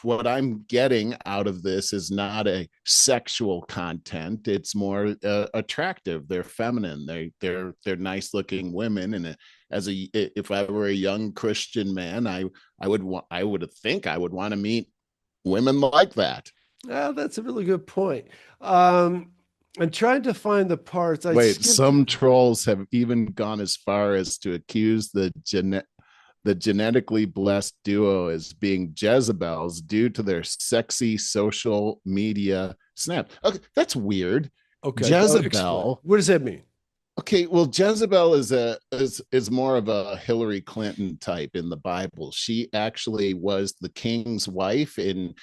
what I'm getting out of this is not a sexual content. It's more attractive. They're feminine. They're nice looking women. And if I were a young Christian man, I would want to meet women like that. Oh, that's a really good point. I'm trying to find the parts. Some trolls have even gone as far as to accuse the genetically blessed duo as being Jezebels due to their sexy social media snap. Okay, that's weird. Okay, Jezebel. What does that mean? Okay, well, Jezebel is more of a Hillary Clinton type in the Bible. She actually was the king's wife in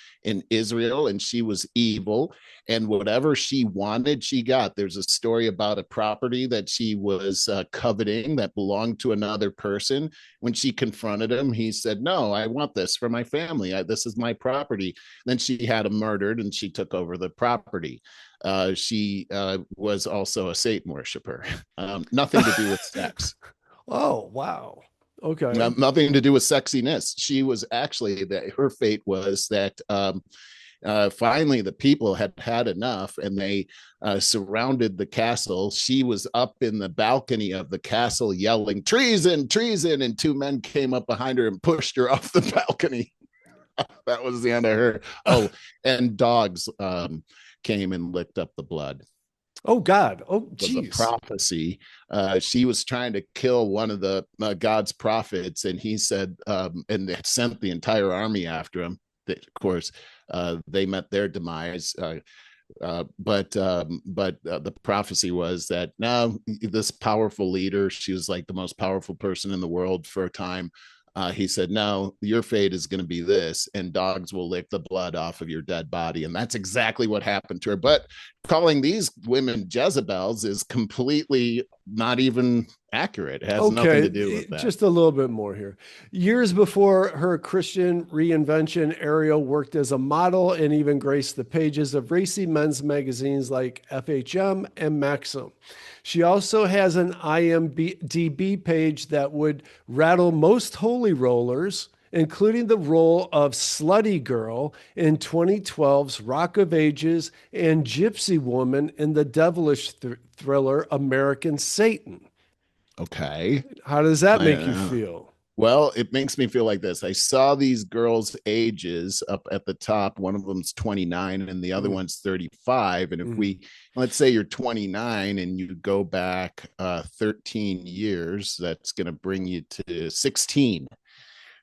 Israel, and she was evil. And whatever she wanted, she got. There's a story about a property that she was coveting that belonged to another person. When she confronted him, he said, "No, I want this for my family. This is my property." Then she had him murdered, and she took over the property. She was also a Satan worshiper. Nothing to do with sex. Oh, wow. Okay. Nothing to do with sexiness. She was actually her fate was that finally the people had had enough, and they surrounded the castle. She was up in the balcony of the castle yelling, "Treason, treason," and 2 men came up behind her and pushed her off the balcony. That was the end of her. Oh, and dogs came and licked up the blood. Oh God! Oh, geez. A prophecy. She was trying to kill one of the God's prophets, and he said, and they sent the entire army after him. Of course, they met their demise. But the prophecy was that now this powerful leader, she was like the most powerful person in the world for a time. He said, no, your fate is going to be this, and dogs will lick the blood off of your dead body. And that's exactly what happened to her. But calling these women Jezebels is completely not even accurate. It has nothing to do with that. Just a little bit more here. Years before her Christian reinvention, Ariel worked as a model and even graced the pages of racy men's magazines like FHM and Maxim. She also has an IMDb page that would rattle most holy rollers, including the role of Slutty Girl in 2012's Rock of Ages and Gypsy Woman in the devilish thriller American Satan. Okay. How does that make you feel? Well, it makes me feel like this. I saw these girls' ages up at the top. One of them's 29 and the other one's 35. And if let's say you're 29 and you go back 13 years, that's going to bring you to 16.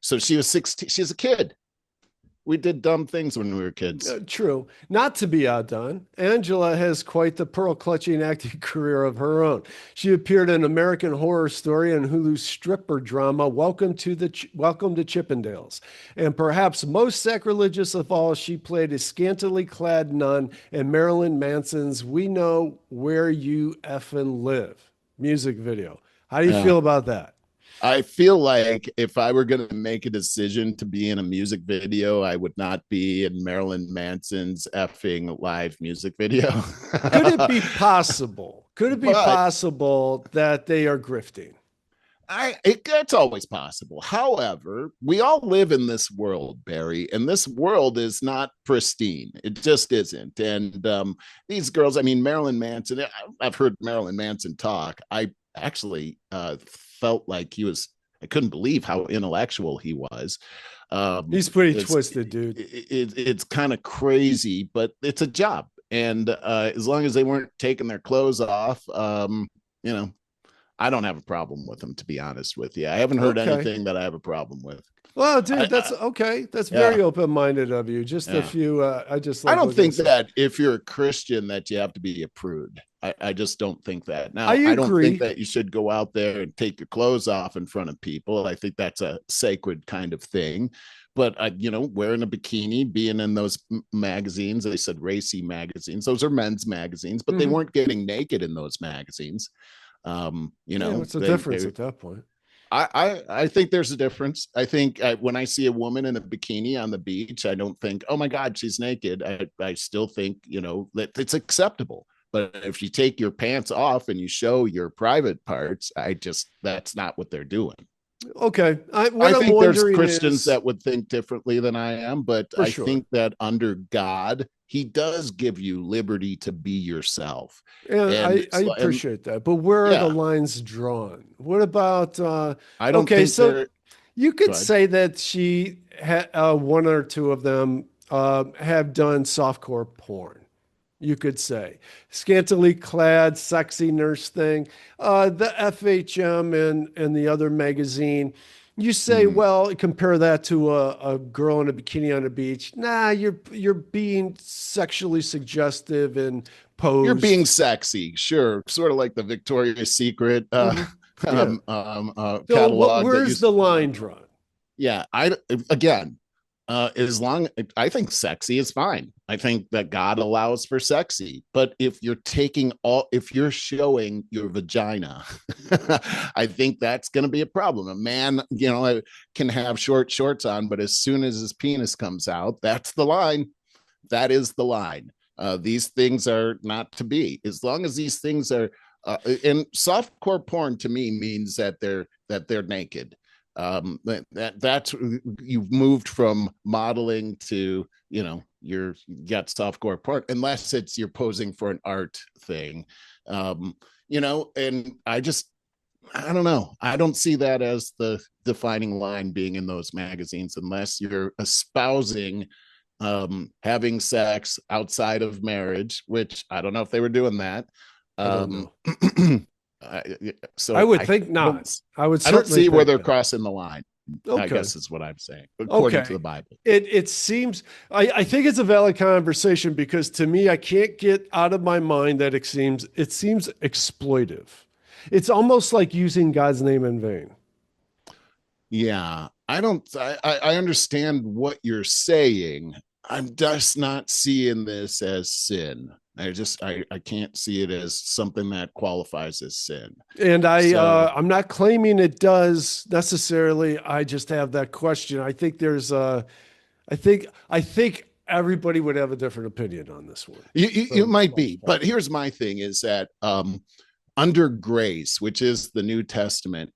So she was 16. She's a kid. We did dumb things when we were kids. True. Not to be outdone, Angela has quite the pearl-clutching acting career of her own. She appeared in American Horror Story and Hulu's stripper drama Welcome to Chippendales. And perhaps most sacrilegious of all, she played a scantily clad nun in Marilyn Manson's We Know Where You Effin' Live music video. How do you feel about that? I feel like if I were going to make a decision to be in a music video, I would not be in Marilyn Manson's effing live music video. Could it be possible? Could it be possible that they are grifting? It's always possible. However, we all live in this world, Barry, and this world is not pristine. It just isn't. And these girls, I mean, Marilyn Manson, I've heard Marilyn Manson talk. I actually felt like I couldn't believe how intellectual he was. He's pretty twisted, dude. It's kind of crazy, but it's a job. And as long as they weren't taking their clothes off, I don't have a problem with them, to be honest with you. I haven't heard anything that I have a problem with. Well, dude, that's okay. That's very open-minded of you. Just a few. I don't think that if you're a Christian that you have to be a prude. I just don't think that. Now, I don't think that you should go out there and take your clothes off in front of people. I think that's a sacred kind of thing. But wearing a bikini, being in those magazines, they said racy magazines. Those are men's magazines, but they weren't getting naked in those magazines. What's the difference at that point? I think there's a difference. I think when I see a woman in a bikini on the beach, I don't think, oh my God, she's naked. I still think, that it's acceptable. But if you take your pants off and you show your private parts, that's not what they're doing. Okay. I think there's Christians that would think differently than I am, but I think that under God, he does give you liberty to be yourself. And I appreciate that. But where are the lines drawn? What about, I don't think so. You could say that she had one or two of them have done softcore porn. You could say scantily clad, sexy nurse thing, the FHM and the other magazine. You say, well, compare that to a girl in a bikini on a beach. Nah, you're being sexually suggestive and posed. You're being sexy, sure, sort of like the Victoria's Secret catalog. So where's the line drawn? Yeah, I think sexy is fine. I think that God allows for sexy, but if you're showing your vagina, I think that's going to be a problem. A man, can have short shorts on, but as soon as his penis comes out, that's the line. That is the line. These things are not to be. As long as these things are, and softcore porn to me means that they're naked. That's you've moved from modeling to you got softcore porn, unless you're posing for an art thing, and I don't know. I don't see that as the defining line being in those magazines, unless you're espousing having sex outside of marriage, which I don't know if they were doing that. So I would think not. I don't see where they're crossing the line. Okay. I guess is what I'm saying, according to the Bible. It seems, I think it's a valid conversation, because to me, I can't get out of my mind that it seems exploitive. It's almost like using God's name in vain. Yeah, I understand what you're saying. I'm just not seeing this as sin. I can't see it as something that qualifies as sin. And I'm not claiming it does necessarily. I just have that question. I think there's I think everybody would have a different opinion on this one. You might be, but here's my thing is that under grace, which is the New Testament,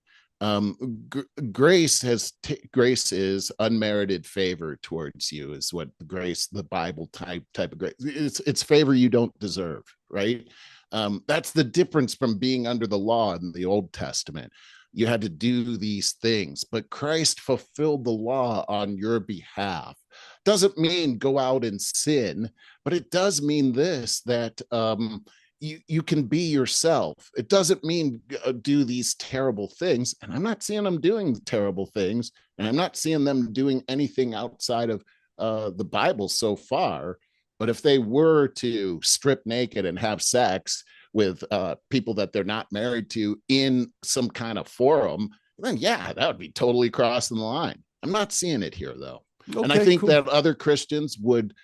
grace is unmerited favor towards you, is what grace, the Bible type of grace. It's favor you don't deserve, right? That's the difference from being under the law in the Old Testament. You had to do these things, but Christ fulfilled the law on your behalf. Doesn't mean go out and sin, but it does mean this, that you can be yourself. It doesn't mean do these terrible things. And I'm not seeing them doing terrible things. And I'm not seeing them doing anything outside of the Bible so far. But if they were to strip naked and have sex with people that they're not married to in some kind of forum, then yeah, that would be totally crossing the line. I'm not seeing it here, though. Okay, and I think that other Christians would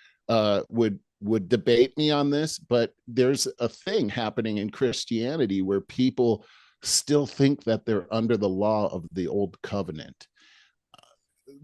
debate me on this, but there's a thing happening in Christianity where people still think that they're under the law of the old covenant.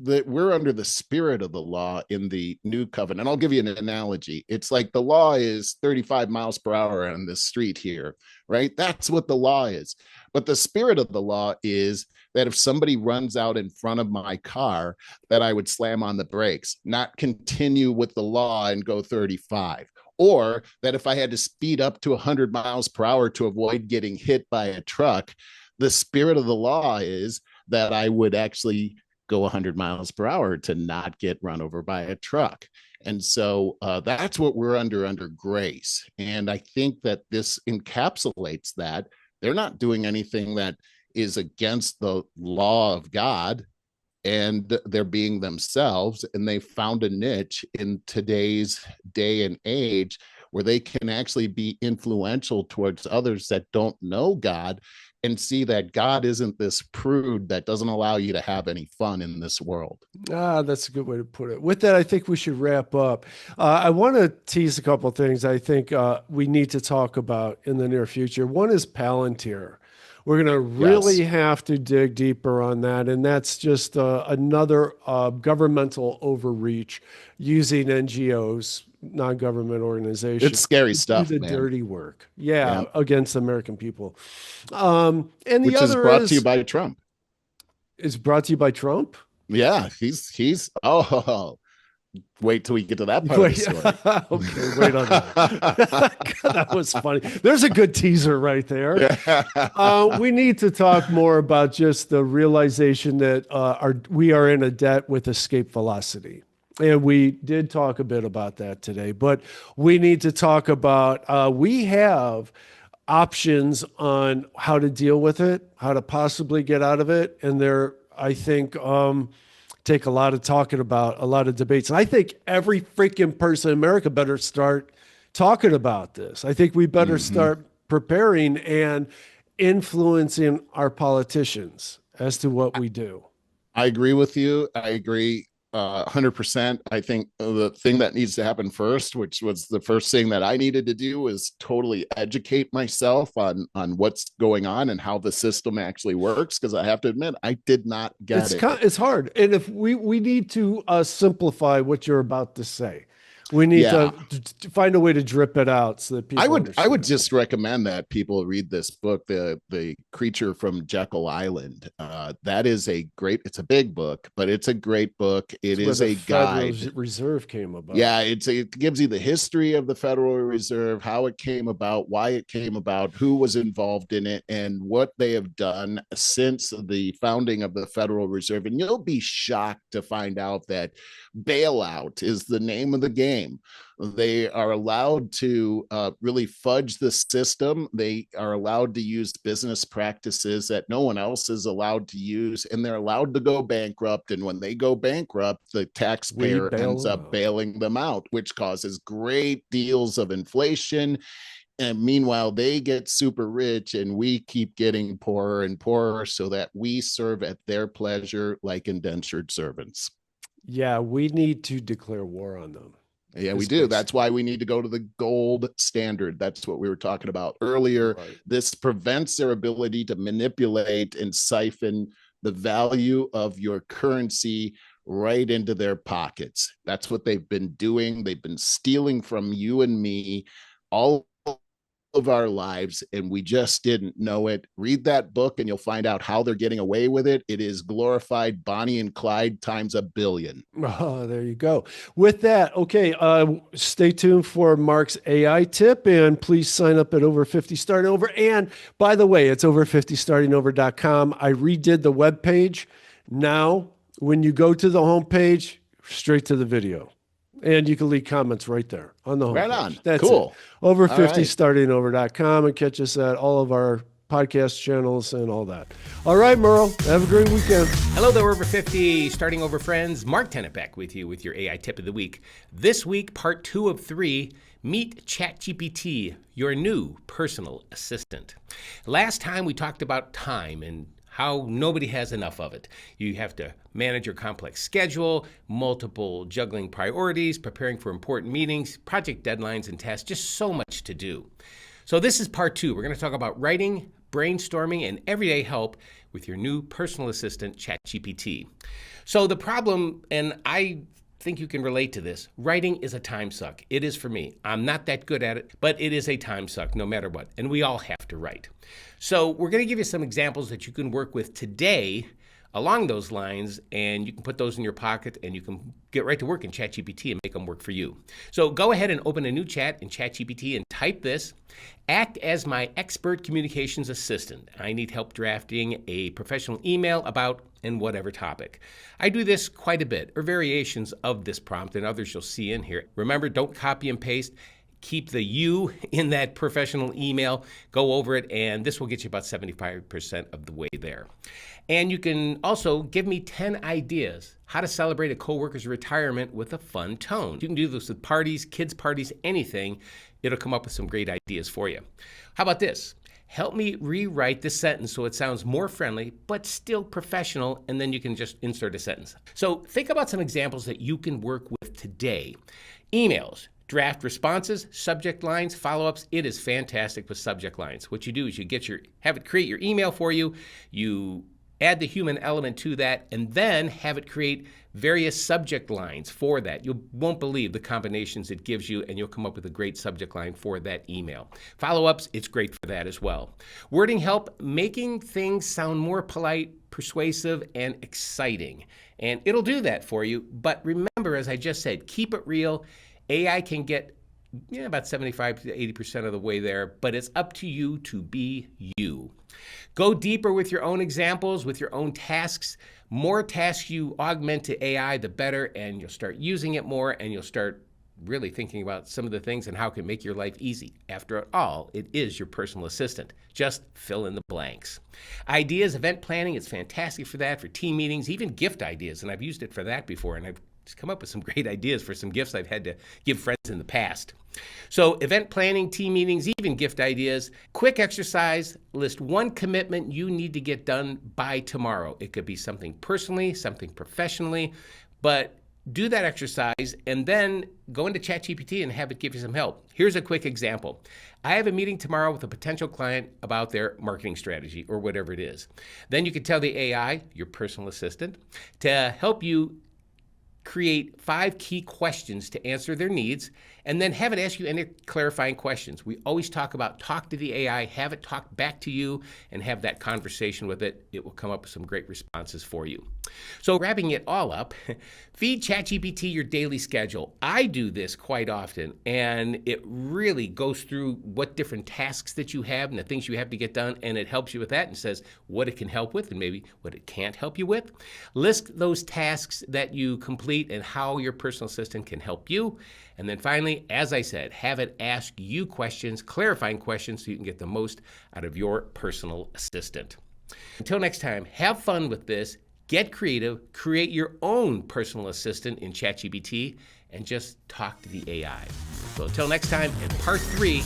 That we're under the spirit of the law in the new covenant. I'll give you an analogy. It's like the law is 35 miles per hour on this street here, right? That's what the law is. But the spirit of the law is that if somebody runs out in front of my car, that I would slam on the brakes, not continue with the law and go 35. Or that if I had to speed up to 100 miles per hour to avoid getting hit by a truck, the spirit of the law is that I would actually go 100 miles per hour to not get run over by a truck. And so that's what we're under grace. And I think that this encapsulates that. They're not doing anything that is against the law of God, and they're being themselves. And they found a niche in today's day and age where they can actually be influential towards others that don't know God and see that God isn't this prude that doesn't allow you to have any fun in this world. That's a good way to put it. With that, I think we should wrap up. I want to tease a couple of things I think we need to talk about in the near future. One is Palantir. We're going to really have to dig deeper on that. And that's just another governmental overreach using NGOs, non-government organizations. It's scary stuff, do the man. dirty work. Yeah, against the American people. And the Which other is brought to you by Trump. Is brought to you by Trump? Yeah, he's wait till we get to that part of the story. Okay, wait on that. God, that was funny. There's a good teaser right there. We need to talk more about just the realization that we are in a debt with escape velocity. And we did talk a bit about that today, but we need to talk about, we have options on how to deal with it, how to possibly get out of it. And there, I think, take a lot of talking about, a lot of debates. And I think every freaking person in America better start talking about this. I think we better start preparing and influencing our politicians as to what we do. I agree with you. I agree 100%. I think the thing that needs to happen first, which was the first thing that I needed to do, was totally educate myself on what's going on and how the system actually works. Because I have to admit, I did not get it. It's hard. And if we need to simplify what you're about to say. We need to find a way to drip it out so that people I would just recommend that people read this book, the Creature from Jekyll Island. That is it's a big book, but it's a great book. It is a guide. Federal Reserve came about. Yeah, it gives you the history of the Federal Reserve, how it came about, why it came about, who was involved in it, and what they have done since the founding of the Federal Reserve. And you'll be shocked to find out that bailout is the name of the game. They are allowed to really fudge the system. They are allowed to use business practices that no one else is allowed to use, and they're allowed to go bankrupt. And when they go bankrupt, the taxpayer ends up bailing them out, which causes great deals of inflation And meanwhile, they get super rich and we keep getting poorer and poorer so that we serve at their pleasure like indentured servants. Yeah, we need to declare war on them. Yeah, we do. That's why we need to go to the gold standard. That's what we were talking about earlier. Right. This prevents their ability to manipulate and siphon the value of your currency right into their pockets. That's what they've been doing. They've been stealing from you and me all of our lives, and we just didn't know it. Read that book and you'll find out how they're getting away with it. It is glorified Bonnie and Clyde times a billion. Oh, there you go. With that, okay, stay tuned for Mark's AI tip, and please sign up at Over 50 Starting Over. And by the way, it's over50startingover.com. I redid the webpage. Now, when you go to the homepage, straight to the video. And you can leave comments right there on the homepage. Right on. That's cool. It. Over50startingover.com, and catch us at all of our podcast channels and all that. All right, Merle, have a great weekend. Hello there, Over 50 Starting Over friends. Mark Tennant back with you with your AI tip of the week. This week, part 2 of 3, meet ChatGPT, your new personal assistant. Last time we talked about time and how nobody has enough of it. You have to manage your complex schedule, multiple juggling priorities, preparing for important meetings, project deadlines and tasks, just so much to do. So this is part 2. We're going to talk about writing, brainstorming, and everyday help with your new personal assistant, ChatGPT. So the problem, and I think you can relate to this, writing is a time suck. It is for me. I'm not that good at it, but it is a time suck no matter what, and we all have to write. So we're going to give you some examples that you can work with today along those lines, and you can put those in your pocket and you can get right to work in ChatGPT and make them work for you. So go ahead and open a new chat in ChatGPT and type this: act as my expert communications assistant. I need help drafting a professional email about and whatever topic. I do this quite a bit, or variations of this prompt, and others you'll see in here. Remember, don't copy and paste. Keep the you in that professional email, go over it, and this will get you about 75% of the way there. And you can also give me 10 ideas how to celebrate a coworker's retirement with a fun tone. You can do this with parties, kids' parties, anything. It'll come up with some great ideas for you. How about this? Help me rewrite this sentence so it sounds more friendly, but still professional, and then you can just insert a sentence. So think about some examples that you can work with today. Emails. Draft responses, subject lines, follow-ups. It is fantastic with subject lines. What you do is you have it create your email for you, you add the human element to that, and then have it create various subject lines for that. You won't believe the combinations it gives you, and you'll come up with a great subject line for that email. Follow-ups, it's great for that as well. Wording help, making things sound more polite, persuasive, and exciting. And it'll do that for you, but remember, as I just said, keep it real. AI can get about 75 to 80% of the way there, but it's up to you to be you. Go deeper with your own examples, with your own tasks. More tasks you augment to AI, the better, and you'll start using it more, and you'll start really thinking about some of the things and how it can make your life easy. After all, it is your personal assistant. Just fill in the blanks. Ideas, event planning, it's fantastic for that, for team meetings, even gift ideas, and I've used it for that before, and I've come up with some great ideas for some gifts I've had to give friends in the past. So event planning, team meetings, even gift ideas. Quick exercise, list one commitment you need to get done by tomorrow. It could be something personally, something professionally, but do that exercise and then go into ChatGPT and have it give you some help. Here's a quick example. I have a meeting tomorrow with a potential client about their marketing strategy or whatever it is. Then you can tell the AI, your personal assistant, to help you create 5 key questions to answer their needs, and then have it ask you any clarifying questions. We always talk to the AI, have it talk back to you, and have that conversation with it. It will come up with some great responses for you. So wrapping it all up, feed ChatGPT your daily schedule. I do this quite often, and it really goes through what different tasks that you have and the things you have to get done, and it helps you with that and says what it can help with and maybe what it can't help you with. List those tasks that you complete and how your personal assistant can help you. And then finally, as I said, have it ask you questions, clarifying questions, so you can get the most out of your personal assistant. Until next time, have fun with this, get creative, create your own personal assistant in ChatGPT, and just talk to the AI. So until next time, in part 3,